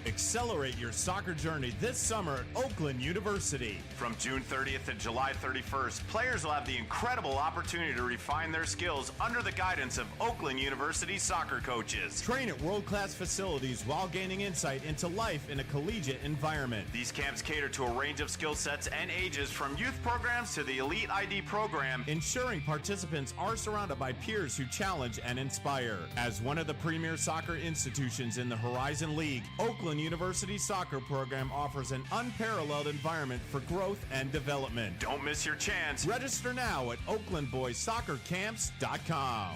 A: Accelerate your soccer journey this summer at Oakland University.
B: From June 30th to July 31st, players will have the incredible opportunity to refine their skills under the guidance of Oakland University soccer coaches.
A: Train at world-class facilities while gaining insight into life in a collegiate environment.
B: These camps cater to a range of skill sets and ages, from youth programs to the Elite ID program,
A: ensuring participants are surrounded by peers who challenge and inspire. As one of the premier soccer institutions in the Horizon League, Oakland University soccer program offers an unparalleled environment for growth and development.
B: Don't miss your chance.
A: Register now at oaklandboyssoccercamps.com.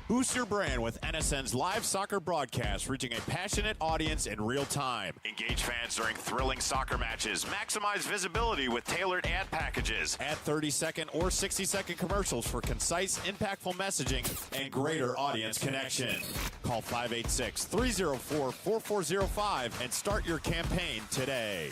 A: Boost your brand with NSN's live soccer broadcast, reaching a passionate audience in real time.
B: Engage fans during thrilling soccer matches. Maximize visibility with tailored ad packages.
A: Add 30-second or 60-second commercials for concise, impactful messaging and greater audience connection. Call 586-304-4405 and start your campaign today.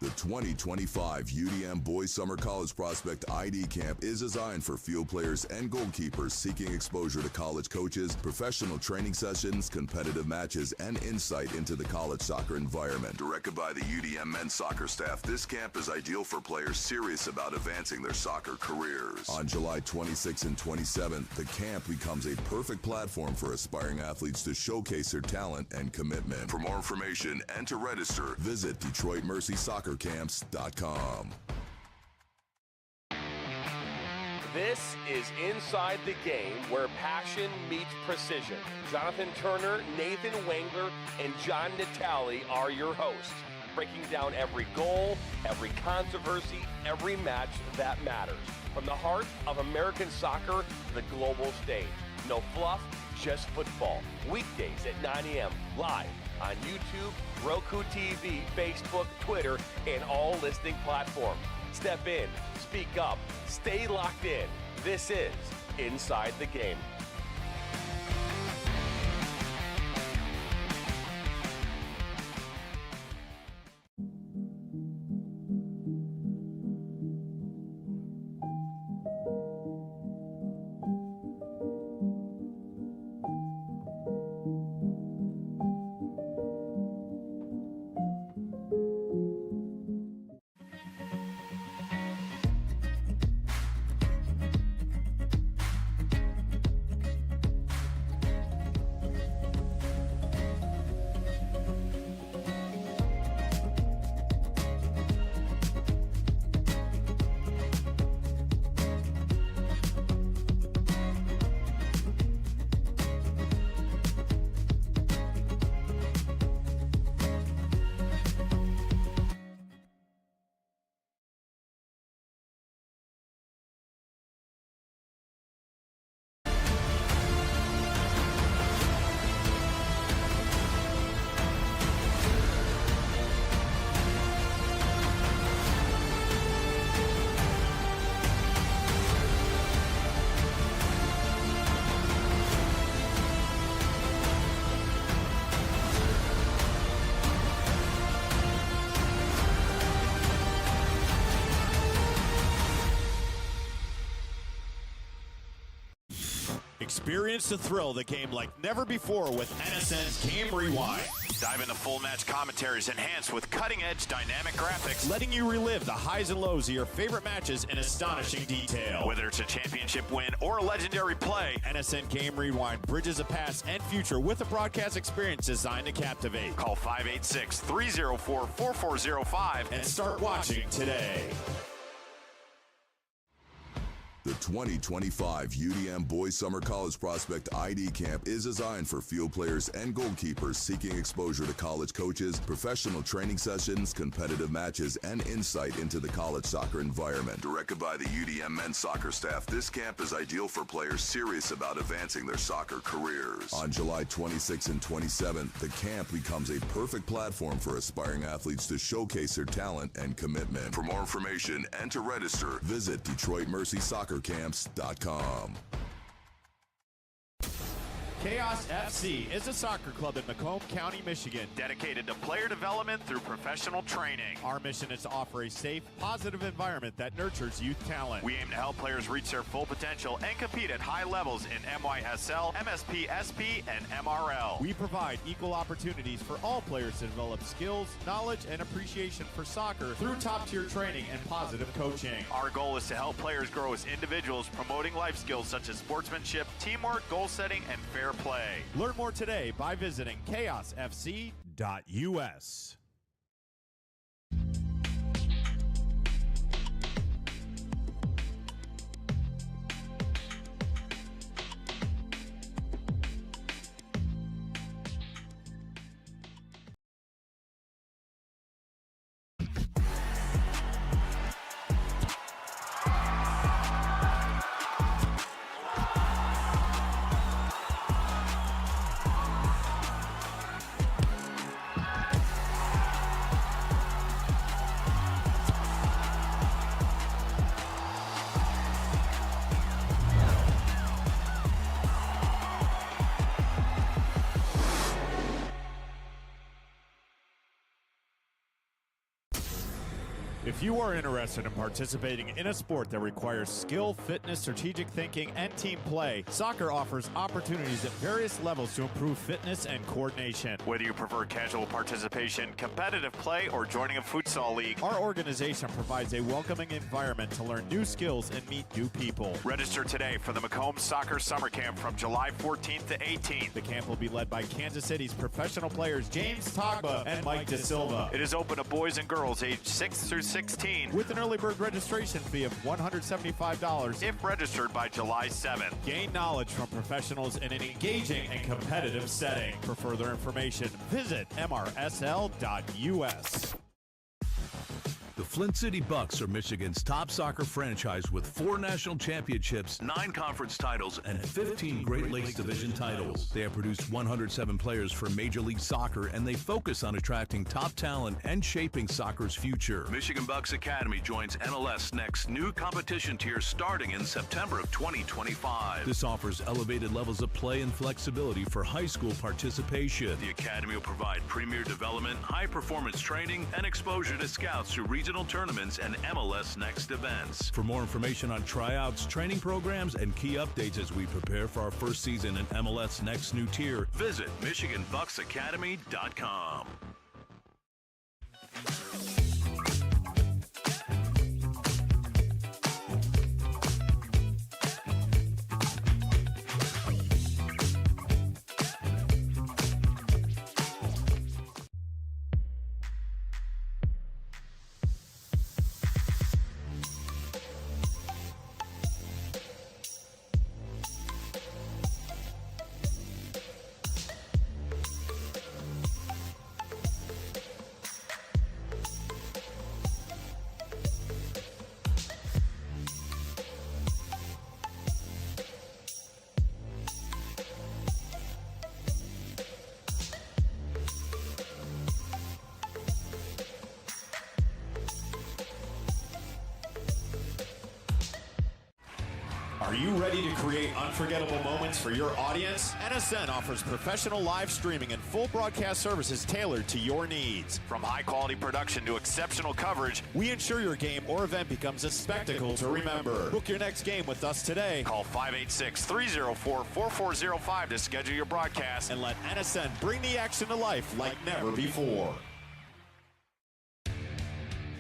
F: The 2025 UDM Boys Summer College Prospect ID Camp is designed for field players and goalkeepers seeking exposure to college coaches, professional training sessions, competitive matches, and insight into the college soccer environment. Directed by the UDM men's soccer staff, this camp is ideal for players serious about advancing their soccer careers. On July 26th and 27th, the camp becomes a perfect platform for aspiring athletes to showcase their talent and commitment. For more information and to register, visit DetroitMercySoccerCamps.com.
G: This is Inside the Game, where passion meets precision. Jonathan Turner, Nathan Wengler, and John Natale are your hosts, breaking down every goal, every controversy, every match that matters. From the heart of American soccer to the global stage. No fluff, just football. Weekdays at 9 a.m. live on YouTube, Roku TV, Facebook, Twitter, and all listening platforms. Step in, speak up, stay locked in. This is Inside the Game.
A: Experience the thrill of the game like never before with NSN's Game Rewind.
B: Dive into full match commentaries enhanced with cutting-edge dynamic graphics,
A: letting you relive the highs and lows of your favorite matches in astonishing detail.
B: Whether it's a championship win or a legendary play,
A: NSN Game Rewind bridges a past and future with a broadcast experience designed to captivate.
B: Call 586-304-4405
A: and start watching today.
F: The 2025 UDM Boys Summer College Prospect ID Camp is designed for field players and goalkeepers seeking exposure to college coaches, professional training sessions, competitive matches, and insight into the college soccer environment. Directed by the UDM men's soccer staff, this camp is ideal for players serious about advancing their soccer careers. On July 26th and 27th, the camp becomes a perfect platform for aspiring athletes to showcase their talent and commitment. For more information and to register, visit DetroitMercySoccerCamps.com.
A: Chaos FC is a soccer club in Macomb County, Michigan,
B: dedicated to player development through professional training.
A: Our mission is to offer a safe, positive environment that nurtures youth talent.
B: We aim to help players reach their full potential and compete at high levels in MYSL, MSP, SP, and MRL.
A: We provide equal opportunities for all players to develop skills, knowledge, and appreciation for soccer through top-tier training and positive coaching.
B: Our goal is to help players grow as individuals, promoting life skills such as sportsmanship, teamwork, goal setting, and fair play.
A: Learn more today by visiting chaosfc.us. If you are interested in participating in a sport that requires skill, fitness, strategic thinking, and team play, soccer offers opportunities at various levels to improve fitness and coordination.
B: Whether you prefer casual participation, competitive play, or joining a futsal league,
A: our organization provides a welcoming environment to learn new skills and meet new people.
B: Register today for the Macomb Soccer Summer Camp from July 14th to 18th.
A: The camp will be led by Kansas City's professional players James Togba and Mike De Silva.
B: It is open to boys and girls aged 6 through 16
A: with an early bird registration fee of $175
B: if registered by July 7th.
A: Gain knowledge from professionals in an engaging and competitive setting. For further information, visit mrsl.us.
E: The Flint City Bucks are Michigan's top soccer franchise with 4 national championships, 9 conference titles, and 15 Great Lakes Division titles. They have produced 107 players for Major League Soccer, and they focus on attracting top talent and shaping soccer's future. Michigan Bucks Academy joins MLS Next new competition tier starting in September of 2025. This offers elevated levels of play and flexibility for high school participation. The Academy will provide premier development, high-performance training, and exposure to scouts through regional tournaments and MLS Next events. For more information on tryouts, training programs, and key updates as we prepare for our first season in MLS Next new tier, visit MichiganBucksAcademy.com.
A: Are you ready to create unforgettable moments for your audience? NSN offers professional live streaming and full broadcast services tailored to your needs. From high-quality production to exceptional coverage, we ensure your game or event becomes a spectacle to remember. Book your next game with us today. Call 586-304-4405 to schedule your broadcast and let NSN bring the action to life like never before.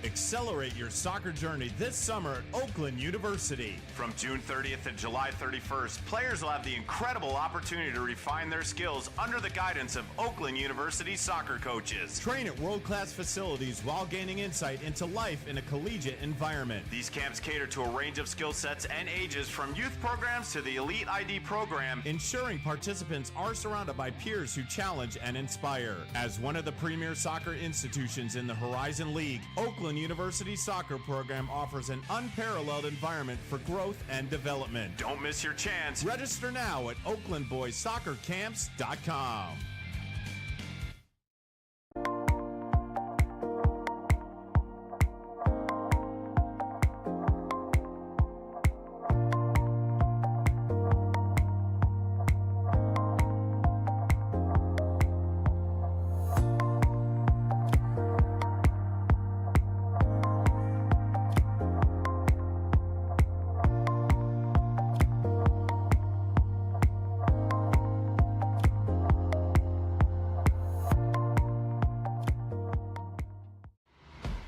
A: Accelerate your soccer journey this summer at Oakland University.
B: From June 30th to July 31st, players will have the incredible opportunity to refine their skills under the guidance of Oakland University soccer coaches.
A: Train at world-class facilities while gaining insight into life in a collegiate environment.
B: These camps cater to a range of skill sets and ages, from youth programs to the Elite ID program,
A: ensuring participants are surrounded by peers who challenge and inspire. As one of the premier soccer institutions in the Horizon League, Oakland University soccer program offers an unparalleled environment for growth and development.
B: Don't miss your chance.
A: Register now at oaklandboyssoccercamps.com.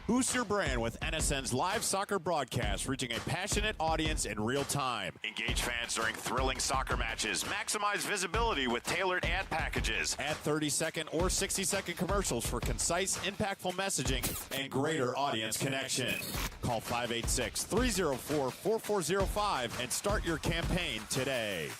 A: Boost your brand with NSN's live soccer broadcast, reaching a passionate audience in real time.
B: Engage fans during thrilling soccer matches. Maximize visibility with tailored ad packages.
A: Add 30-second or 60-second commercials for concise, impactful messaging and greater audience connection. Call 586-304-4405 and start your campaign today.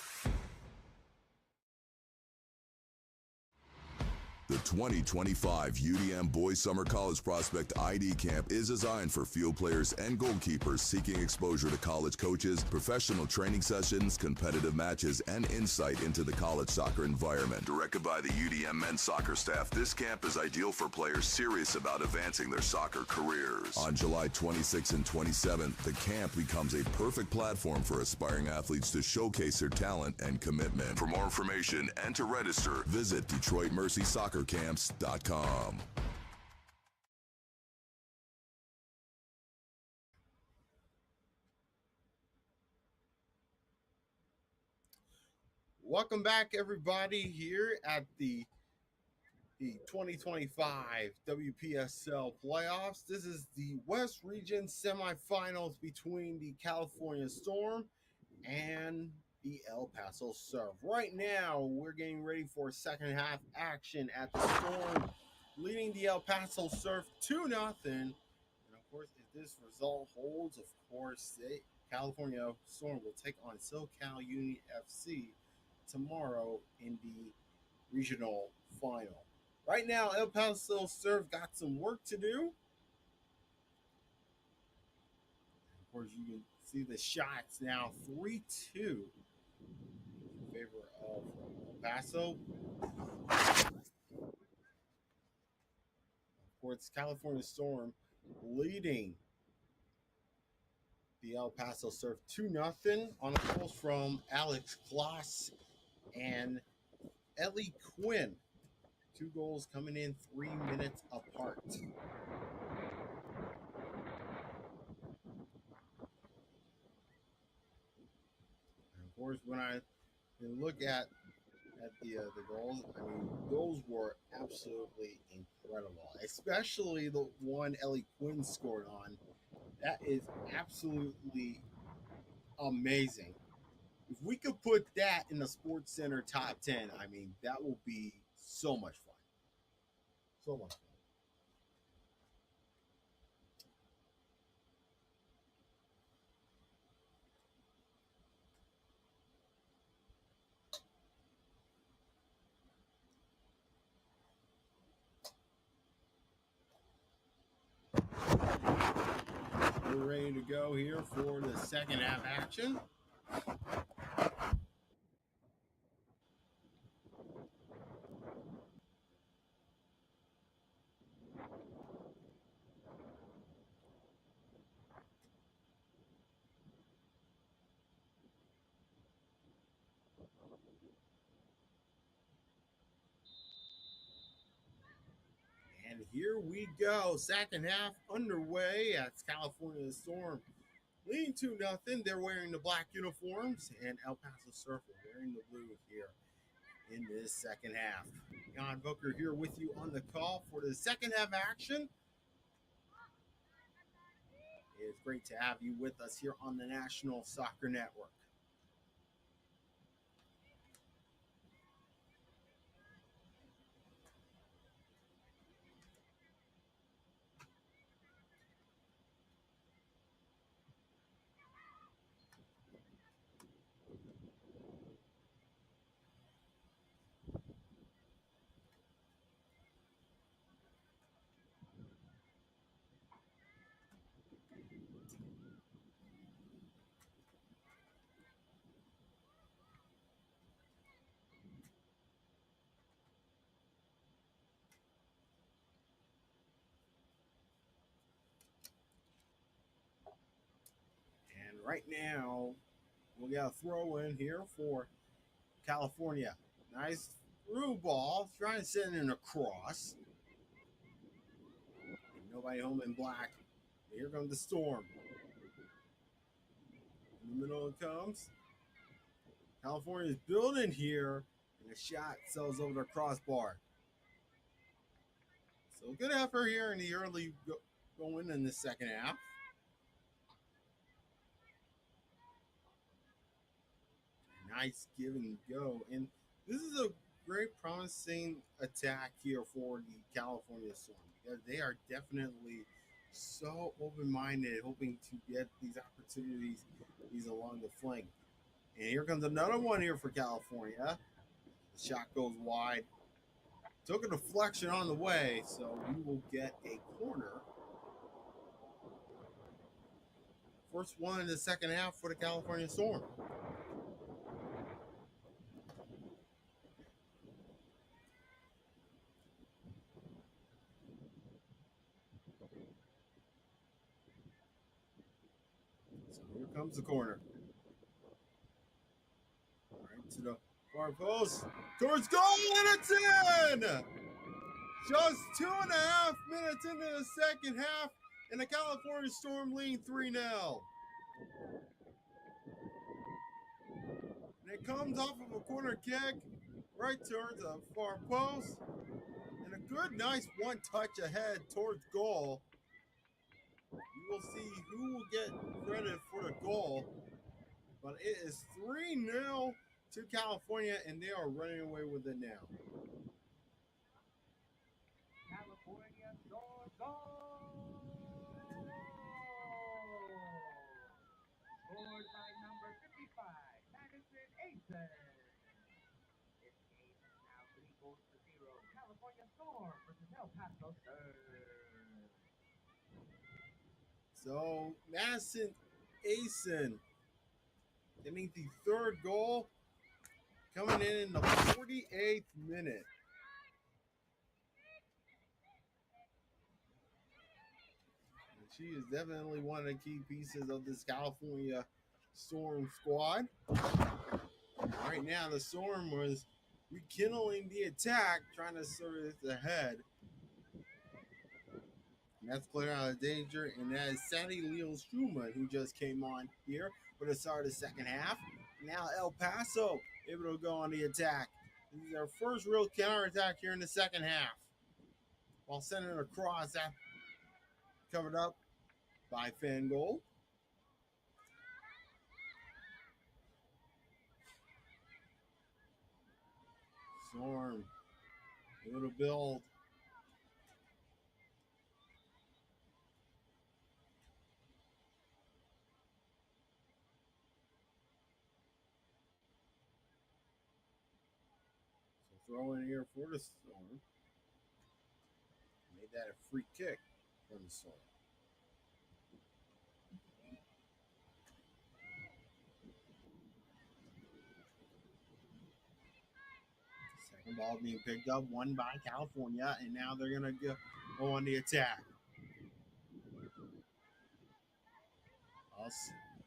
F: The 2025 UDM Boys Summer College Prospect ID Camp is designed for field players and goalkeepers seeking exposure to college coaches, professional training sessions, competitive matches, and insight into the college soccer environment. Directed by the UDM men's soccer staff, this camp is ideal for players serious about advancing their soccer careers. On July 26th and 27th, the camp becomes a perfect platform for aspiring athletes to showcase their talent and commitment. For more information and to register, visit DetroitMercySoccerCamps.com.
C: Welcome back, everybody, here at the 2025 WPSL playoffs. This is the West Region semifinals between the California Storm and the El Paso Surf. Right now, we're getting ready for second half action at the Storm, leading the El Paso Surf 2-0. And of course, if this result holds, of course, the California Storm will take on SoCal Union FC tomorrow in the regional final. Right now, El Paso Surf got some work to do. Of course, you can see the shots now 3-2 in favor of El Paso. Of course, California Storm leading the El Paso Surf 2-0 on a goal from Alex Kloss and Ellie Quinn. 2 goals coming in 3 minutes apart. And of course, when I look at the goals, I mean, those were absolutely incredible. Especially the one Ellie Quinn scored on. That is absolutely amazing. If we could put that in the Sports Center top 10, I mean, that will be so much fun. So much fun. We're ready to go here for the second half action. here we go. Second half underway as California Storm leading 2-0. They're wearing the black uniforms, and El Paso Surf are wearing the blue here in this second half. Jon Booker here with you on the call for the second half action. It's great to have you with us here on the National Soccer Network. And right now, we got a throw in here for California. Nice through ball, trying to send in a cross. And nobody home in black. Here comes the Storm. In the middle it comes. California's building here, and the shot sells over the crossbar. So good effort here in the early going in the second half. Nice give and go. And this is a great promising attack here for the California Storm because they are definitely so open-minded, hoping to get these opportunities along the flank. And here comes another one here for California. The shot goes wide. Took a deflection on the way, so we will get a corner. First one in the second half for the California Storm. So here comes the corner. Right to the far post. Towards goal, and it's in! Just 2.5 minutes into the second half, and the California Storm lead 3-0. And it comes off of a corner kick right towards the far post. And a good, nice one touch ahead towards goal. You will see who will get credit for the goal. But it is 3-0 to California, and they are running away with it now.
D: California Storm goal! Scored by number 55, Madison Asen. This game is now 3-0. California Storm versus El Paso Surf.
C: So Madison Asen getting the third goal, coming in the 48th minute. And she is definitely one of the key pieces of this California Storm squad. Right now, the Storm was rekindling the attack, trying to serve ahead. And that's clear out of danger, and that is Sandy Leo Schumann, who just came on here for the start of the second half. Now El Paso able to go on the attack. This is their first real counterattack here in the second half. While sending it across, that covered up by Fangold. Storm able to build. Throw in here for the Storm. Made that a free kick from the Storm. Second ball being picked up, one by California, and now they're going to go on the attack.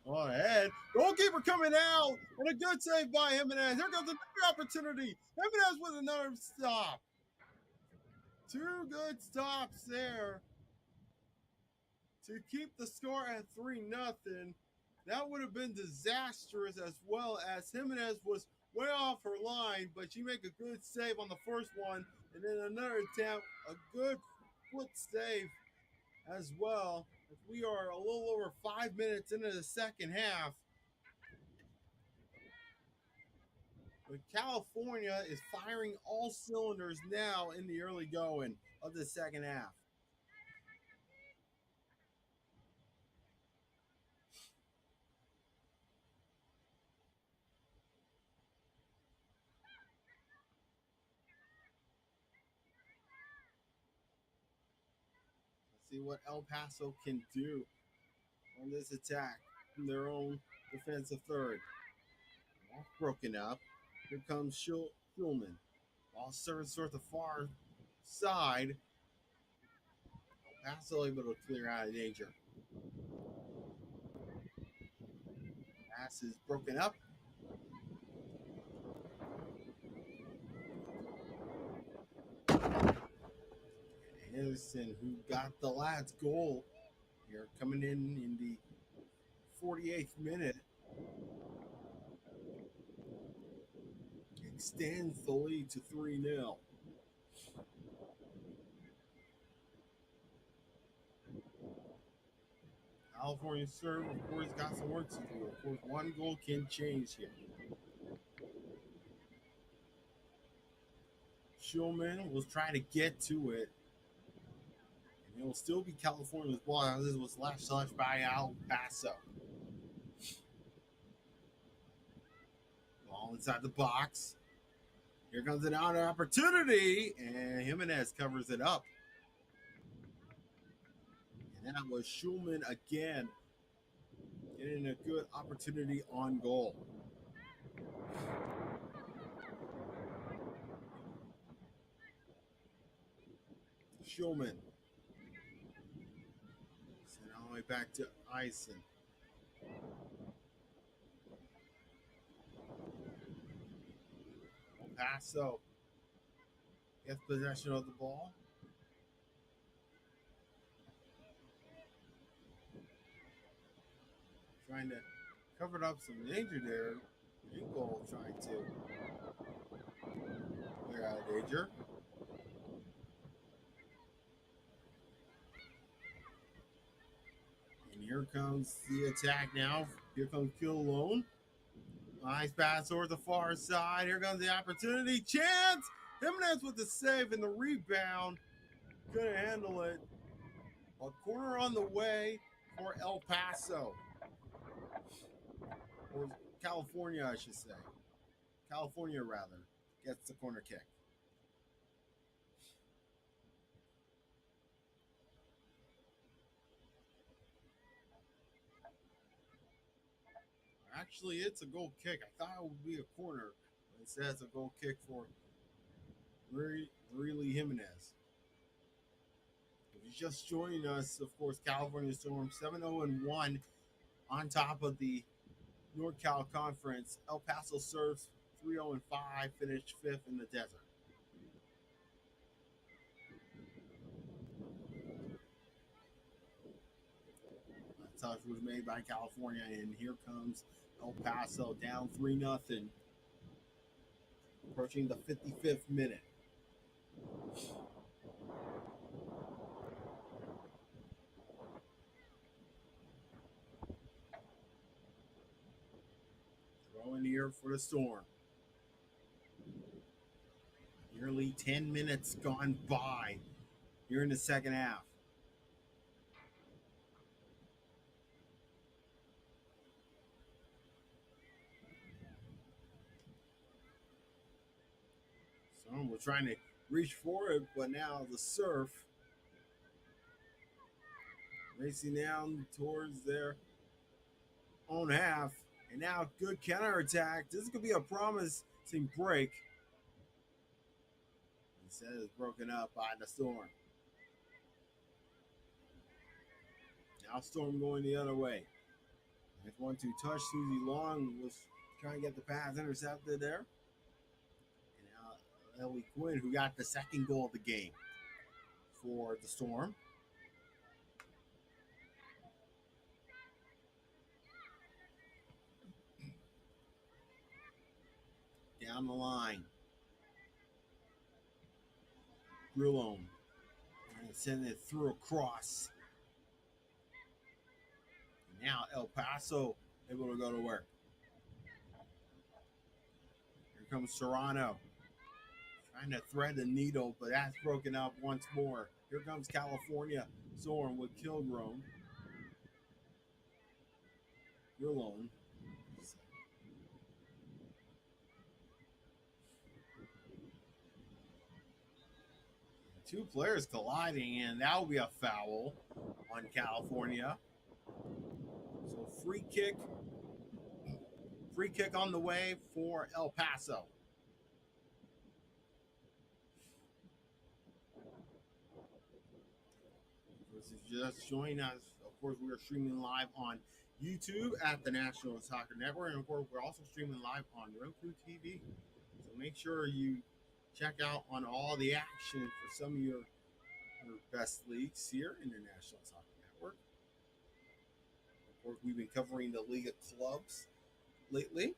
C: Oh, ahead. Goalkeeper coming out, and a good save by Jimenez. Here comes another opportunity. Jimenez with another stop. Two good stops there to keep the score at 3-0. That would have been disastrous, as well as Jimenez was way off her line, but she made a good save on the first one, and then another attempt, a good foot save as well. As we are a little over 5 minutes into the second half. But California is firing all cylinders now in the early going of the second half. Let's see what El Paso can do on this attack from their own defensive third. All broken up. Here comes Schulman. Ball serves toward the far side. El Paso able to clear out of danger. Pass is broken up. Anderson, who got the last goal here, coming in the 48th minute, extends the lead to 3-0. California serve, of course, got some work to do. Of course, one goal can change here. Schulman was trying to get to it. And it will still be California's ball as this was last touched by El Paso. Ball inside the box. Here comes another opportunity, and Jimenez covers it up. And that was Schulman again, getting a good opportunity on goal. Schulman. Sent all the way back to Eisen. Paso gets possession of the ball. Trying to cover up some danger there. Engel trying to clear out of danger. And here comes the attack now. Here comes Killalone. Nice pass over the far side. Here comes the opportunity. Chance! Jimenez with the save and the rebound. Couldn't handle it. A corner on the way for El Paso. Or California, I should say. California, rather, gets the corner kick. Actually, it's a goal kick. I thought it would be a corner, but it says a goal kick for really Jimenez. If you're just joining us, of course, California Storm 7-0-1 on top of the NorCal Conference. El Paso serves 3-0-5, finished 5th in the desert. That touch was made by California, and here comes El Paso down 3-0, approaching the 55th minute. Throw in here for the Storm. Nearly 10 minutes gone by here in the second half. Storm was trying to reach for it, but now the Surf racing down towards their own half. And now good counterattack. This could be a promising break. Instead, it's broken up by the Storm. Now Storm going the other way. Nice 1-2 touch. Susie Long was trying to get the pass intercepted there. And now Ellie Quinn, who got the second goal of the game. for the Storm. Down the line. Grilone. And send it through across. And now El Paso able to go to work. Here comes Serrano. Trying to thread the needle, but that's broken up once more. Here comes California. Zorn with Kilgrome. Grilone. Two players colliding, and that will be a foul on California. So free kick on the way for El Paso. This is just joining us. Of course, we are streaming live on YouTube at the National Soccer Network, and of course, we're also streaming live on Roku TV. So make sure you check out on all the action for some of your best leagues here in the National Soccer Network. Of course, we've been covering the League of Clubs lately.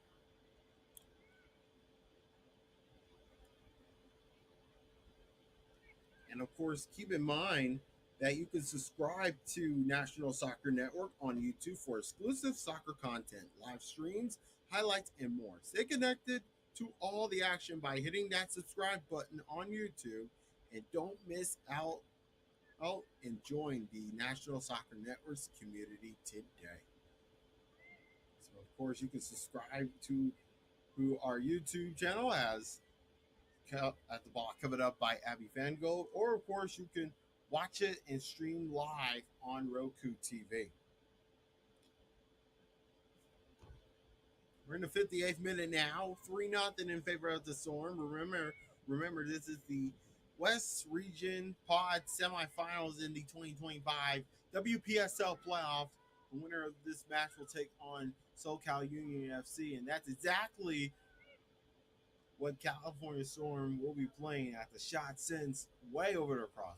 C: And of course, keep in mind that you can subscribe to National Soccer Network on YouTube for exclusive soccer content, live streams, highlights, and more. Stay connected to all the action by hitting that subscribe button on YouTube, and don't miss out and join the National Soccer Network's community today. So, of course, you can subscribe to our YouTube channel as at the ball covered up by Abby Fangold, or of course you can watch it and stream live on Roku TV. We're in the 58th minute now, 3-0 in favor of the Storm. Remember, this is the West Region Pod Semifinals in the 2025 WPSL playoffs. The winner of this match will take on SoCal Union FC, and that's exactly what California Storm will be playing at. The shot sends way over the crossbar.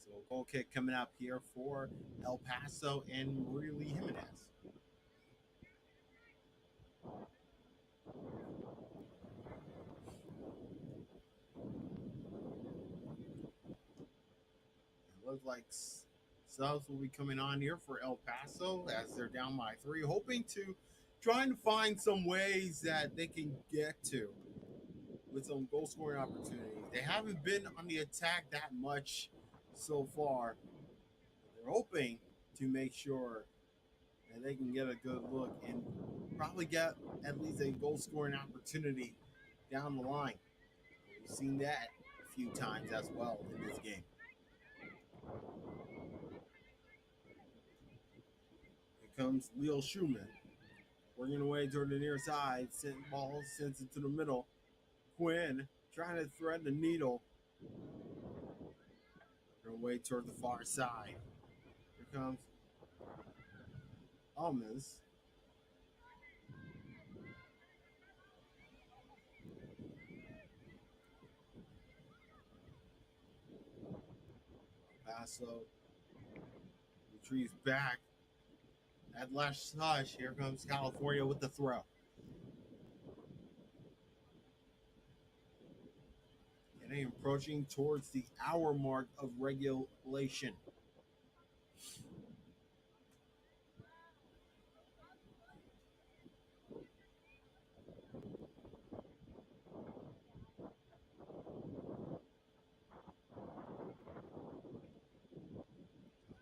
C: So a goal kick coming up here for El Paso and Riley Jimenez. It looks like subs will be coming on here for El Paso as they're down by 3, hoping to trying to find some ways that they can get to with some goal scoring opportunities. They haven't been on the attack that much so far. They're hoping to make sure that they can get a good look and probably get at least a goal scoring opportunity down the line. We've seen that a few times as well in this game. Here comes Leo Schumann. Working away toward the near side, sends it to the middle. Quinn trying to thread the needle. Working away toward the far side. Here comes Almas. Paso retrieves back. At last touch, here comes California with the throw. Getting approaching towards the hour mark of regulation.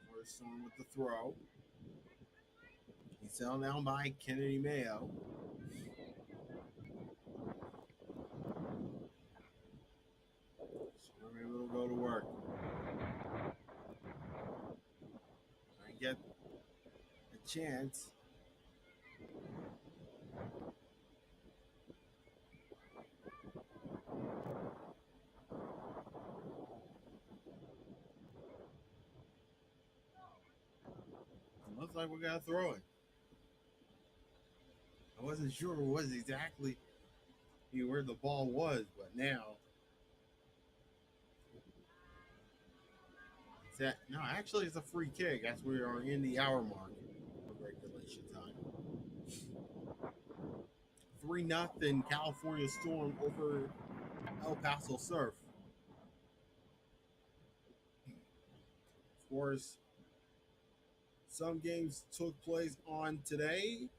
C: First one with the throw. He's held down by Kennedy Mayo. Storm able to go to work. Try and get a chance. Looks like we got to throw it. I wasn't sure what exactly where the ball was, but now No, actually, it's a free kick as we are in the hour mark of regulation time. 3-0 California Storm over El Paso Surf. Of course, some games took place on today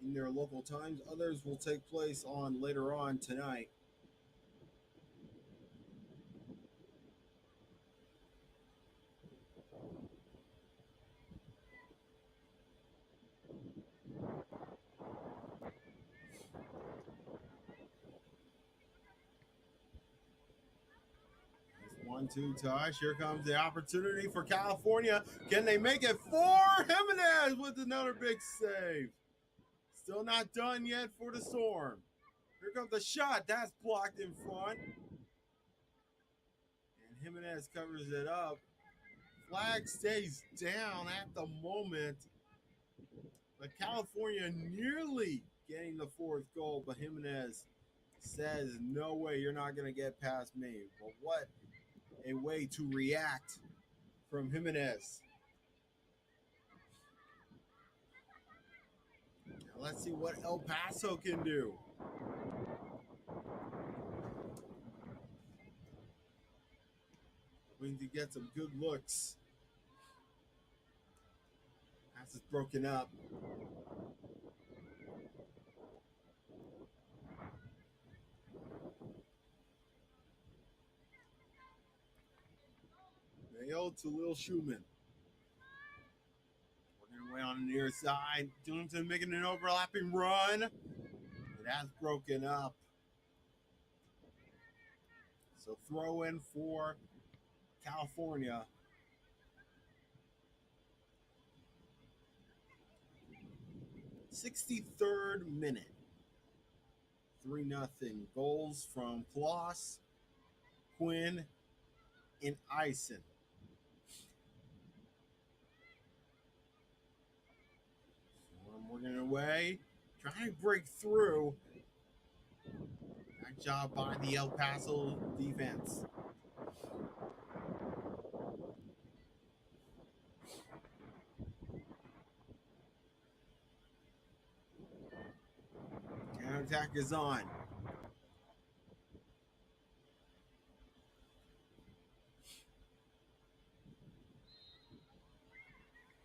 C: in their local times. Others will take place on later on tonight. Nice 1-2 touch. Here comes the opportunity for California. Can they make it for Jimenez with another big save? Still not done yet for the Storm. Here comes the shot. That's blocked in front. And Jimenez covers it up. Flag stays down at the moment. But California nearly getting the fourth goal. But Jimenez says, no way, you're not going to get past me. But what a way to react from Jimenez. Now let's see what El Paso can do. We need to get some good looks. Pass is broken up. Mayo to Lil Schumann. Working away on the near side. Dillington making an overlapping run. It has broken up. So throw in for California. '63rd minute. 3-0. Goals from Kloss, Quinn, and Eisen. Storm working away. Trying to break through. Good job by the El Paso defense. Counterattack is on.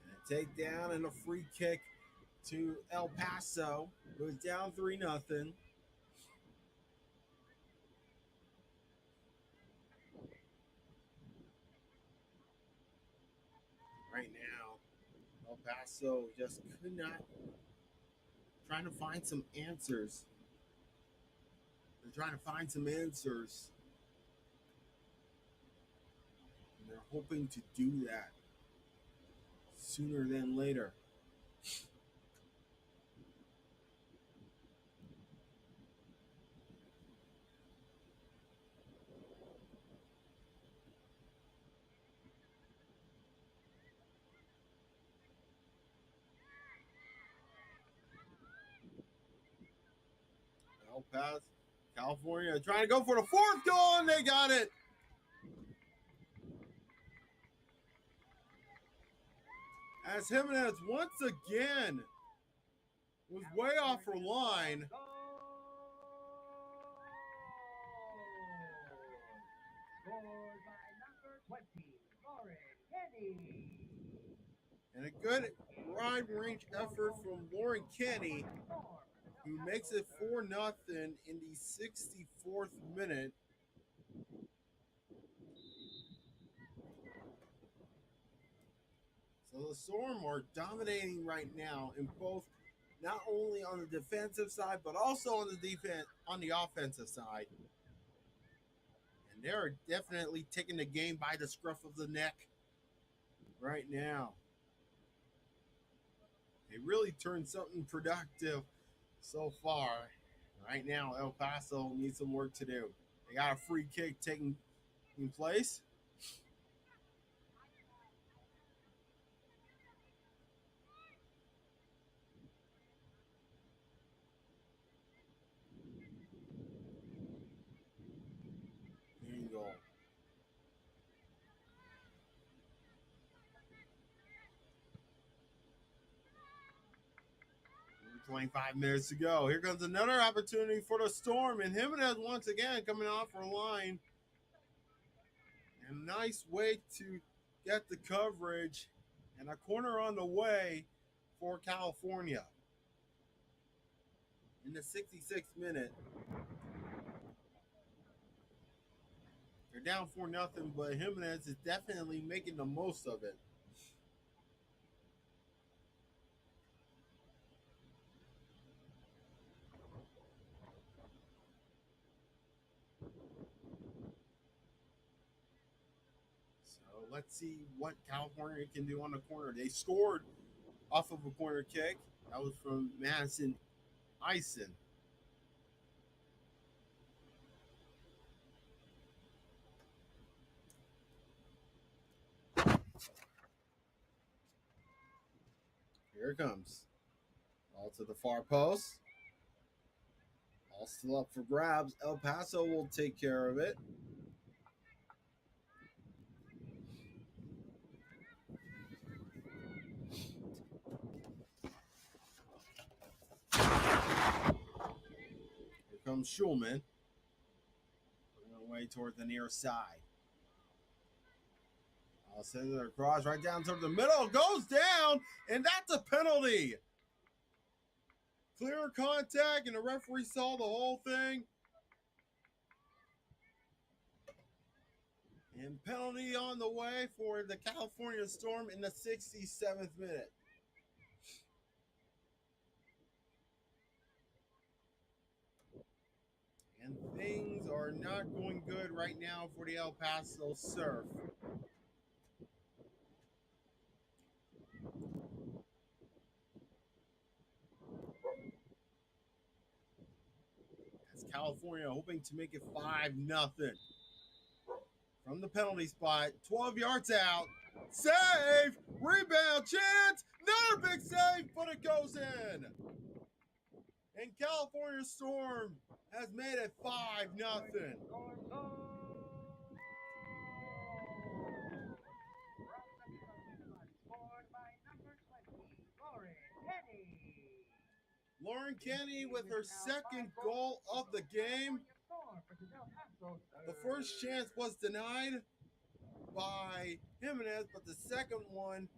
C: And a takedown and a free kick to El Paso, who is down 3-0. Right now, El Paso just could not, trying to find some answers. They're trying to find some answers. And they're hoping to do that sooner than later. El Paso, California trying to go for the fourth goal, and they got it. As Jimenez once again was way off her line.
D: Scored by number 20, Lauren Kenny.
C: And a good wide range effort from Lauren Kenny, who makes it 4-0 in the 64th minute. So the Storm are dominating right now in both, not only on the defensive side, but also on the offensive side. And they're definitely taking the game by the scruff of the neck right now. They really turned something productive so far. Right now, El Paso needs some work to do. They got a free kick taking place. Goal. 25 minutes to go. Here comes another opportunity for the Storm, and Jimenez once again coming off for a line. And a nice way to get the coverage, and a corner on the way for California. In the 66th minute, they're down 4-0, but Jimenez is definitely making the most of it. So let's see what California can do on the corner. They scored off of a corner kick. That was from Madison Eisen. Here it comes. All to the far post. All still up for grabs. El Paso will take care of it. Here comes Schulman. Going away toward the near side. I'll send it across right down toward the middle. Goes down, and that's a penalty. Clear contact, and the referee saw the whole thing. And penalty on the way for the California Storm in the 67th minute. And things are not going good right now for the El Paso Surf. As California hoping to make it 5-0. From the penalty spot, 12 yards out. Save! Rebound chance! Another big save, but it goes in. And California Storm has made it 5-0. Lauren Kenny with her second goal of the game. The first chance was denied by Jimenez, but the second one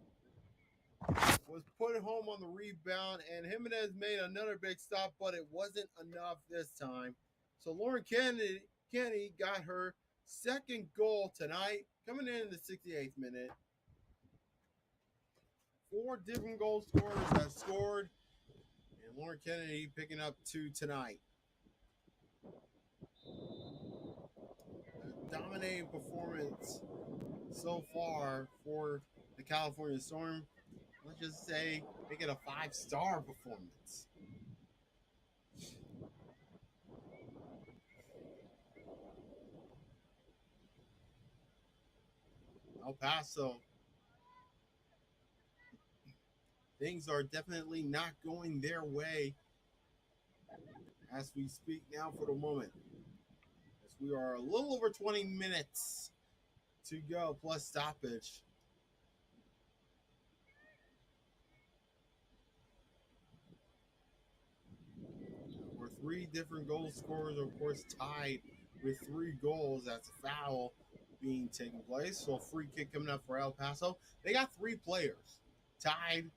C: was put home on the rebound, and Jimenez made another big stop, but it wasn't enough this time. So Lauren Kenny got her second goal tonight, coming in the 68th minute. 4 different goal scorers have scored, and Lauren Kennedy picking up 2 tonight. A dominating performance so far for the California Storm. Let's just say make it a 5-star performance. El Paso, things are definitely not going their way as we speak now for the moment. As we are a little over 20 minutes to go plus stoppage. We're 3 different goal scorers, of course, tied with 3 goals. That's a foul being taken place. So a free kick coming up for El Paso. They got 3 players tied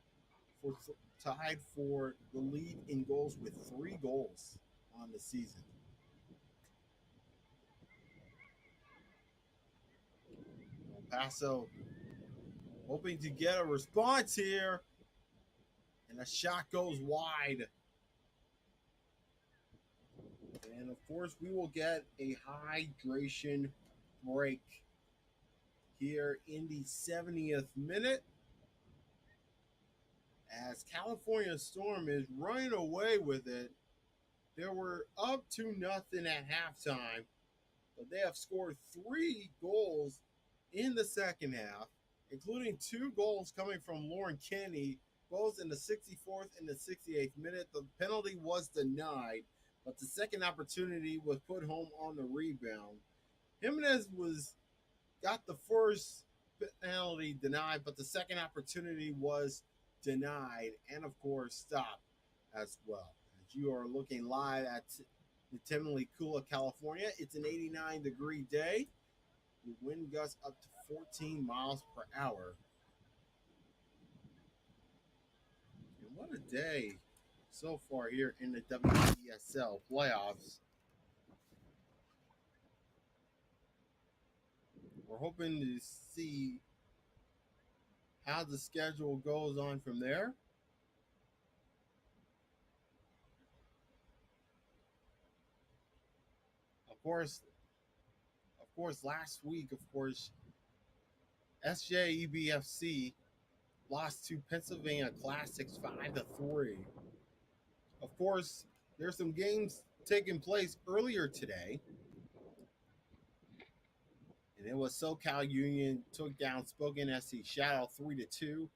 C: for the lead in goals with 3 goals on the season. El Paso hoping to get a response here, and a shot goes wide. And of course, we will get a hydration break here in the 70th minute, as California Storm is running away with it. They were up 2-0 at halftime, but they have scored 3 goals in the second half, including 2 goals coming from Lauren Kenny, both in the 64th and the 68th minute. The penalty was denied, but the second opportunity was put home on the rebound. Jimenez got the first penalty denied, but the second opportunity was denied and, of course, stopped, as well. As you are looking live at the Temecula, California, it's an 89-degree day. The wind gusts up to 14 miles per hour. And what a day so far here in the Wpsl playoffs. We're hoping to see how the schedule goes on from there. Of course, last week, SJEBFC lost to Pennsylvania Classics 5-3. Of course, there's some games taking place earlier today. And it was SoCal Union took down Spokane SC Shadow 3-2.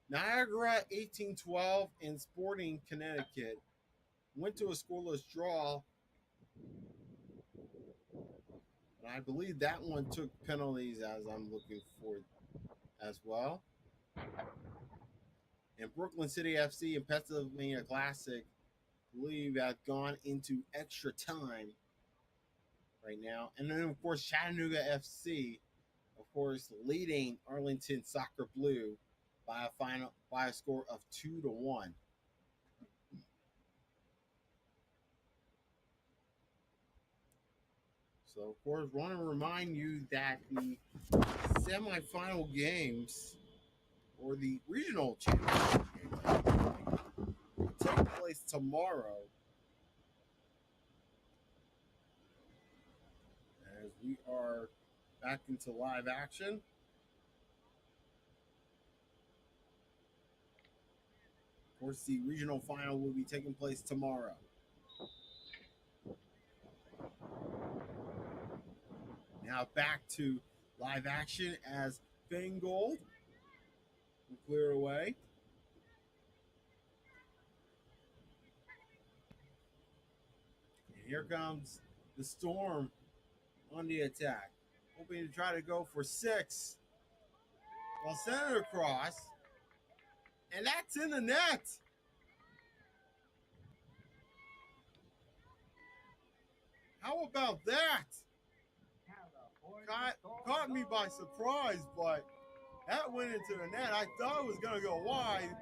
C: Niagara 18-12 and Sporting Connecticut went to a scoreless draw. And I believe that one took penalties, as I'm looking for as well. And Brooklyn City FC and Pennsylvania Classic, I believe, have gone into extra time right now. And then, of course, Chattanooga FC, of course, leading Arlington Soccer Blue by a score of 2-1. So, of course, want to remind you that the semifinal games, or the regional championship games, will take place tomorrow. As we are back into live action. Of course, the regional final will be taking place tomorrow. Now back to live action as Feingold will clear away. And here comes the Storm on the attack, hoping to try to go for 6. Well, send it across. And that's in the net. How about that? Caught me by surprise, but that went into the net. I thought it was going to go wide,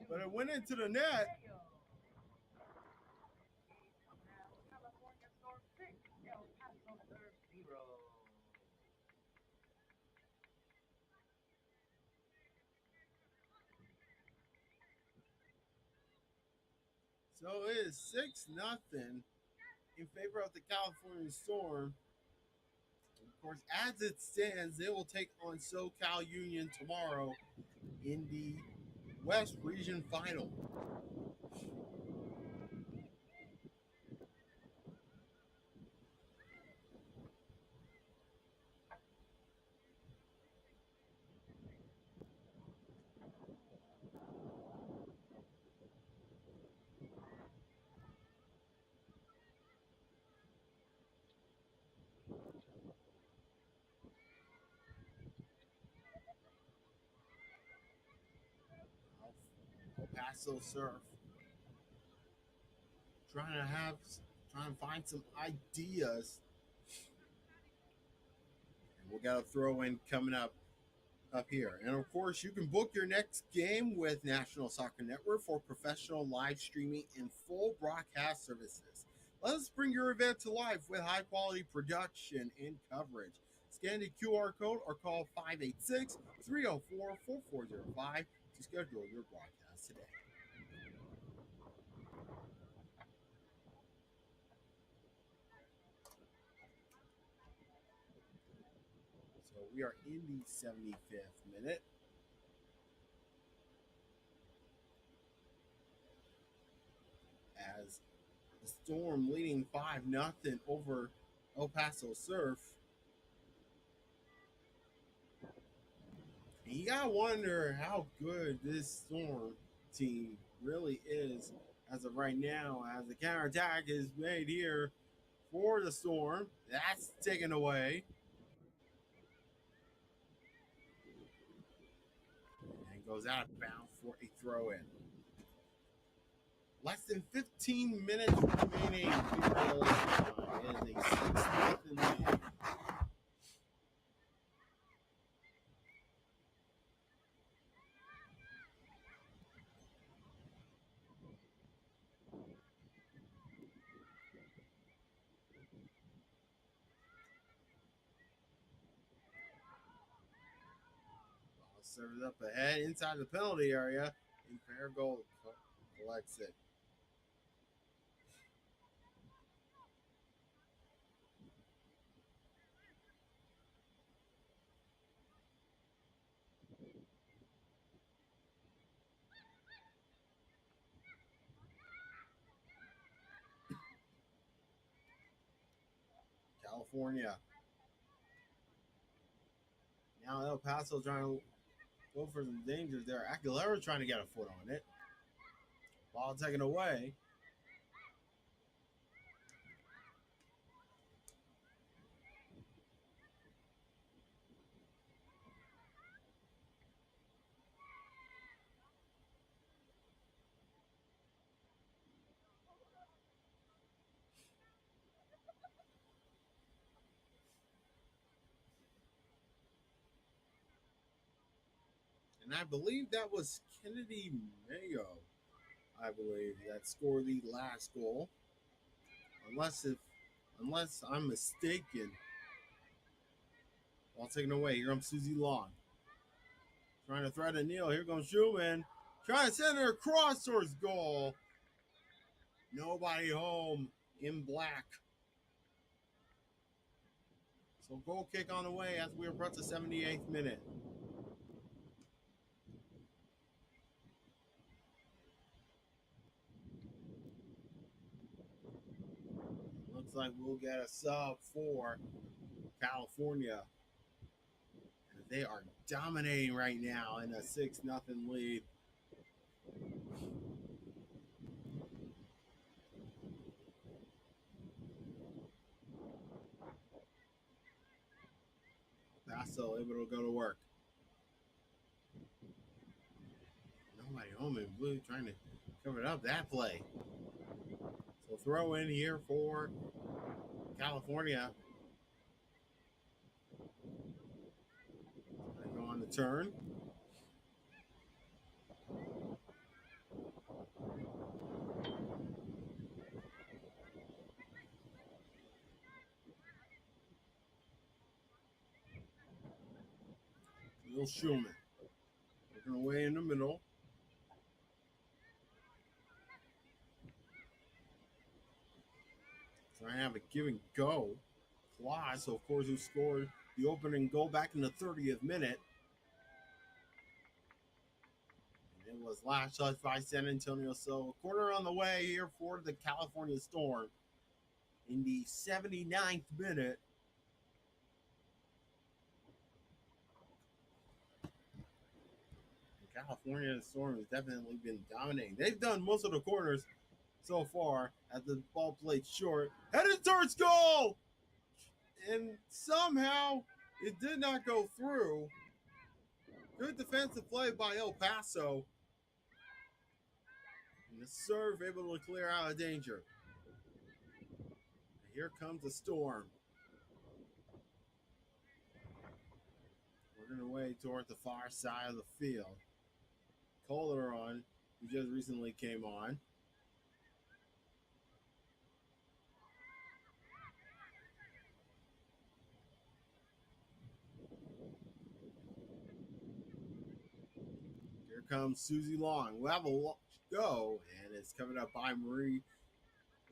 C: but it went into the net. So it is 6-0 in favor of the California Storm. Of course, as it stands, they will take on SoCal Union tomorrow in the West Region Final. Paso Surf trying to find some ideas. And we'll get a throw in coming up here. And of course, you can book your next game with National Soccer Network for professional live streaming and full broadcast services. Let us bring your event to life with high quality production and coverage. Scan the QR code or call 586-304-4405 to schedule your broadcast today. So we are in the 75th minute. As the Storm leading 5-0 over El Paso Surf. And you gotta wonder how good this Storm team really is as of right now, as the counterattack is made here for the Storm. That's taken away. And goes out of bounds for a throw in. Less than 15 minutes remaining. It is a 6-0 lead. Serves up ahead inside the penalty area. And fair goal collects it. California. Now El Paso trying to go for some dangers there. Aguilera trying to get a foot on it. Ball taken away. And I believe that was Kennedy Mayo, I believe, that scored the last goal. Unless I'm mistaken. Ball taken away. Here comes Susie Long. Trying to thread Neal. Here comes Schumann. Trying to send her across towards goal. Nobody home in black. So goal kick on the way as we approach the 78th minute. Looks like we'll get a sub for California. And they are dominating right now in a 6-0 lead. Paso able to go to work. Nobody home in blue trying to cover up that play. So throw in here for California. They go on the turn. Will Schumann working away in the middle. Trying to have a give and go. Claus, of course, who scored the opening goal back in the 30th minute. And it was last touch by San Antonio. So a corner on the way here for the California Storm in the 79th minute. California Storm has definitely been dominating. They've done most of the corners so far as the ball played short. Headed towards goal! And somehow it did not go through. Good defensive play by El Paso. And the serve able to clear out of danger. And here comes the Storm. Working away toward the far side of the field. Calderon, who just recently came on. Here comes Susie Long. We'll have a go, and it's coming up by Marie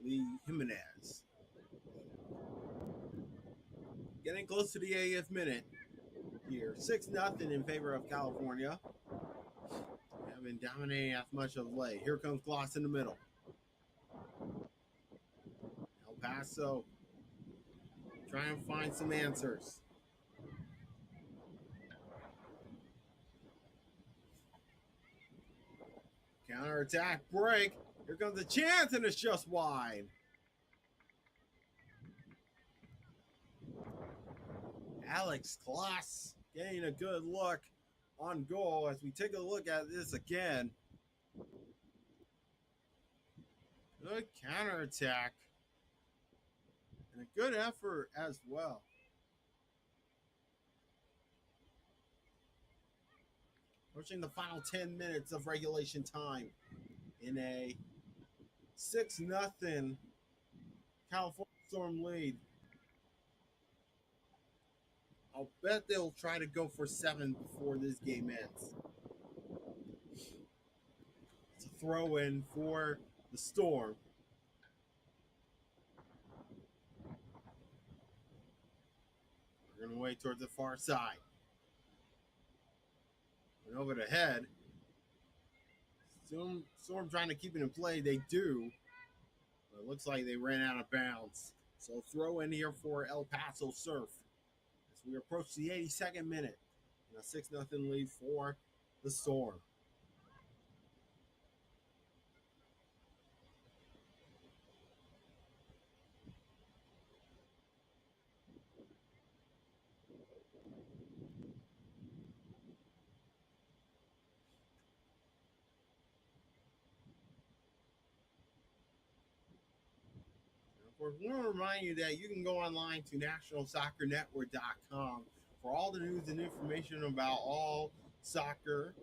C: Lee Jimenez. Getting close to the 80th minute here. 6-0 in favor of California. They have been dominating as much of late. Here comes Gloss in the middle. El Paso trying to find some answers. Counter-attack break. Here comes a chance, and it's just wide. Alex Kloss getting a good look on goal as we take a look at this again. Good counterattack. And a good effort as well. Approaching the final 10 minutes of regulation time in a 6-0 California Storm lead. I'll bet they'll try to go for 7 before this game ends. It's a throw in for the Storm. We're going away towards the far side. And over the head. Storm trying to keep it in play. They do. But it looks like they ran out of bounds. So throw in here for El Paso Surf. As we approach the 82nd minute. And a 6-0 lead for the Storm. We want to remind you that you can go online to nationalsoccernetwork.com for all the news and information about all soccer.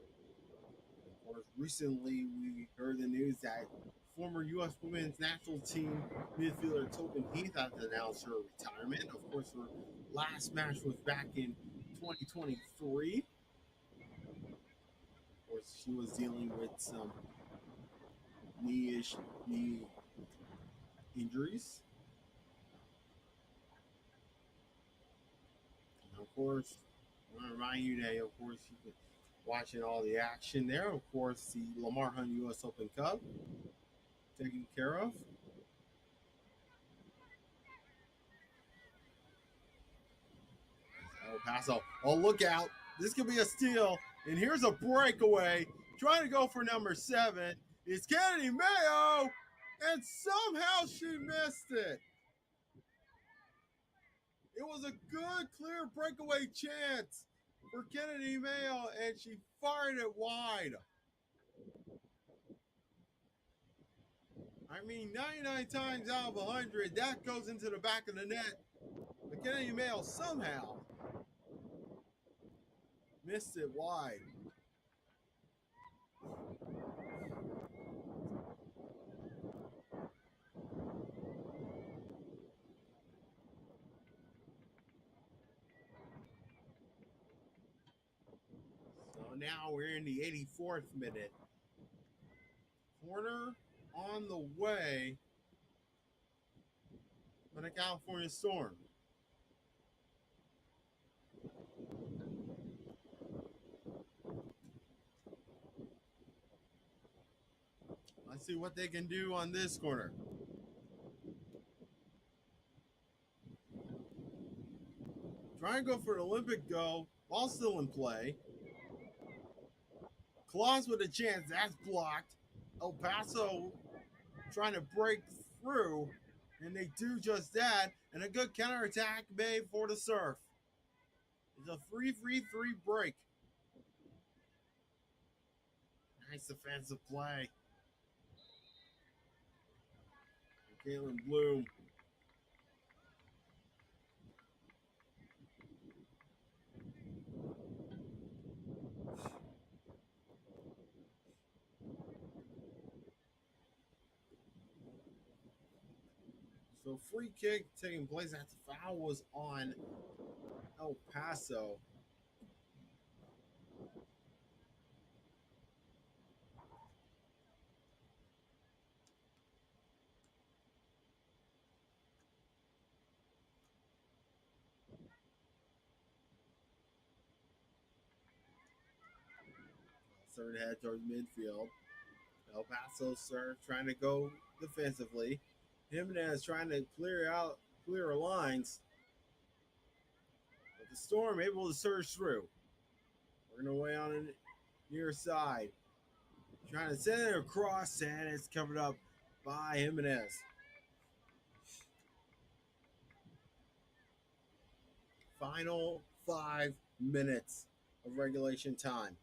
C: Of course, recently we heard the news that former U.S. women's national team midfielder Tobin Heath has announced her retirement. Of course, her last match was back in 2023. Of course, she was dealing with some knee injuries. Of course, I want to remind you that, of course, you can watching all the action there. Of course, the Lamar Hunt U.S. Open Cup taken care of. El Paso. Oh, look out. This could be a steal. And here's a breakaway. Trying to go for number 7. It's Kennedy Mayo. And somehow she missed it. It was a good, clear breakaway chance for Kennedy Mayo, and she fired it wide. I mean, 99 times out of 100, that goes into the back of the net. But Kennedy Mayo somehow missed it wide. So now we're in the 84th minute. Corner on the way for the California Storm. Let's see what they can do on this corner. Try and go for an Olympic goal. Ball still in play. Claus with a chance. That's blocked. El Paso trying to break through. And they do just that. And a good counterattack made for the Surf. It's a 3-3-3 break. Nice defensive play. Caitlin Bloom. So free kick taking place after the foul was on El Paso. Third head towards midfield. El Paso serve trying to go defensively. Jimenez trying to clear lines. But the Storm able to surge through. Working away on the near side. Trying to send it across, and it's covered up by Jimenez. Final 5 minutes of regulation time.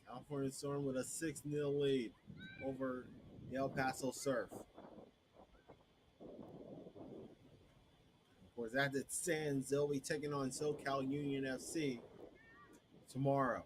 C: California Storm with a 6-0 lead over the El Paso Surf. Of course, as it stands, they'll be taking on SoCal Union FC tomorrow.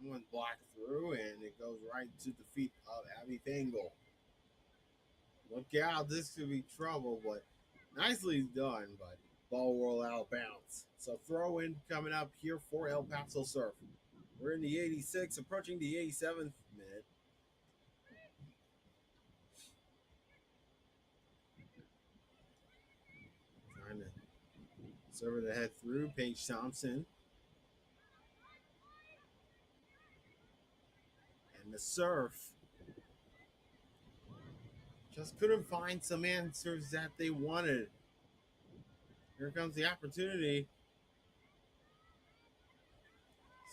C: One blocked through, and it goes right to the feet of Abby Fangle. Look out, this could be trouble, but nicely done, but ball roll out bounce. So throw in coming up here for El Paso Surf. We're in the 86th, approaching the 87th minute. Trying to serve it ahead through Paige Thompson. And the Surf just couldn't find some answers that they wanted. Here comes the opportunity.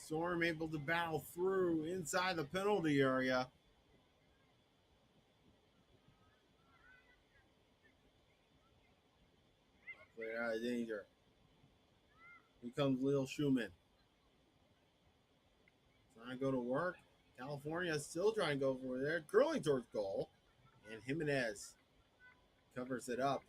C: Storm able to battle through inside the penalty area. Clear out of danger. Here comes Lil Schumann. Trying to go to work. California still trying to go for there. Curling towards goal. And Jimenez covers it up.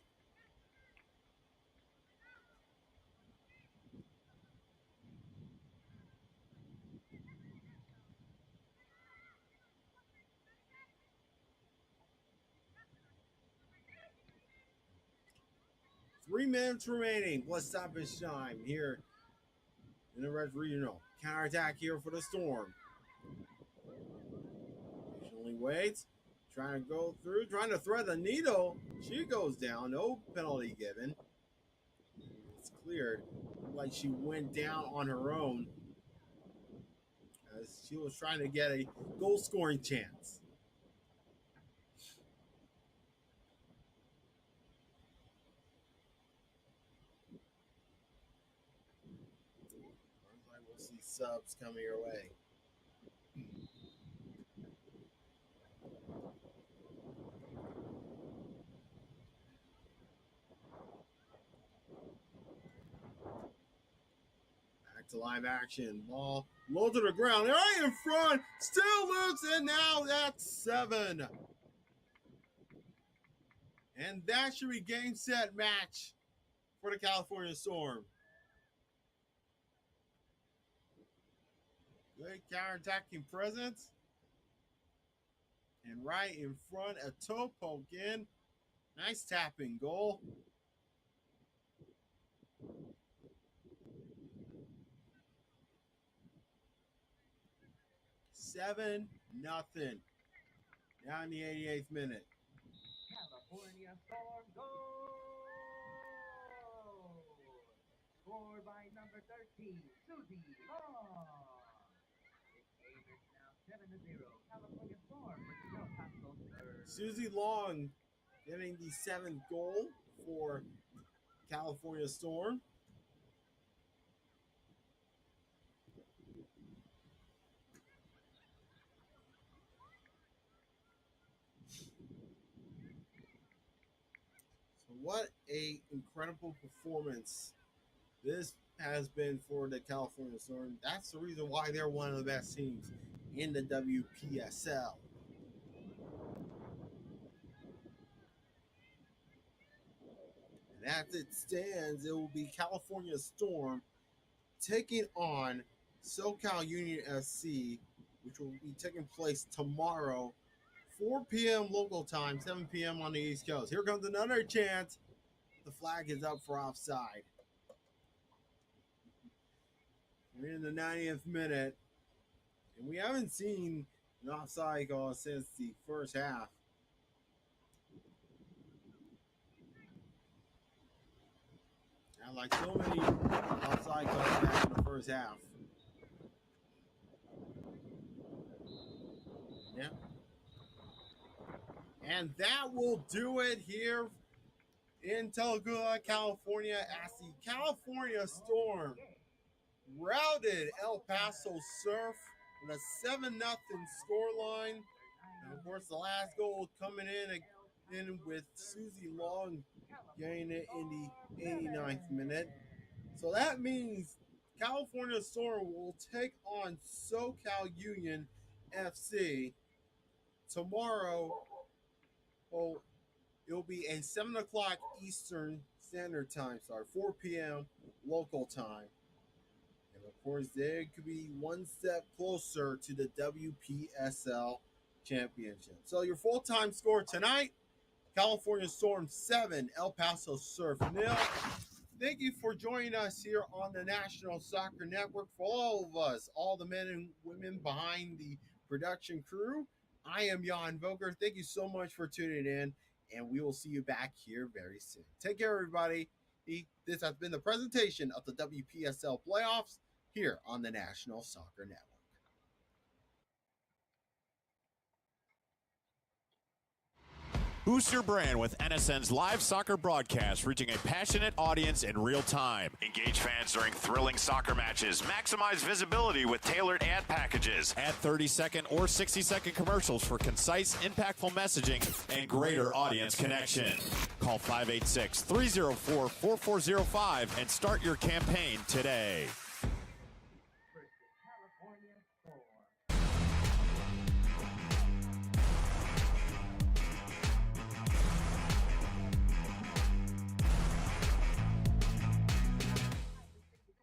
C: Three minutes remaining. Plus stoppage time here in the Red Regional. Counterattack here for the Storm. Patiently waits. Trying to go through. Trying to thread the needle. She goes down. No penalty given. It's cleared. Looked like she went down on her own as she was trying to get a goal scoring chance. Looks like we'll see subs coming your way. Back to live action. Ball low to the ground. Right in front. Still loose. And now that's 7. And that should be game, set, match for the California Storm. Good counterattacking presence. And right in front, a toe poke in. Nice tapping goal. Seven, nothing. Now in the 88th minute.
D: California Storm goal! Scored by number 13, Susie Long. This game is now 7-0. California Storm versus El Paso Surf.
C: Susie Long getting the 7th goal for California Storm. So what a incredible performance this has been for the California Storm. That's the reason why they're one of the best teams in the WPSL. And as it stands, it will be California Storm taking on SoCal Union FC, which will be taking place tomorrow, 4 p.m. local time, 7 p.m. on the East Coast. Here comes another chance. The flag is up for offside. We're in the 90th minute, and we haven't seen an offside call since the first half. Now, like so many offside calls back in the first half. Yeah. And that will do it here in Talladega, California, as the California Storm routed El Paso Surf with a 7-0 scoreline. And of course, the last goal coming in with Susie Long getting it in the 89th minute. So that means California Storm will take on SoCal Union FC tomorrow. Well, it'll be a 7 o'clock Eastern Standard Time, 4 p.m. local time. And of course, they could be one step closer to the WPSL championship. So your full-time score tonight, California Storm 7, El Paso Surf 0. Thank you for joining us here on the National Soccer Network. For all of us, all the men and women behind the production crew, I am Jan Voger. Thank you so much for tuning in, and we will see you back here very soon. Take care, everybody. This has been the presentation of the WPSL playoffs here on the National Soccer Network.
A: Boost your brand with NSN's live soccer broadcast, reaching a passionate audience in real time.
B: Engage fans during thrilling soccer matches. Maximize visibility with tailored ad packages.
A: Add 30-second or 60-second commercials for concise, impactful messaging and greater audience connection. Call 586-304-4405 and start your campaign today.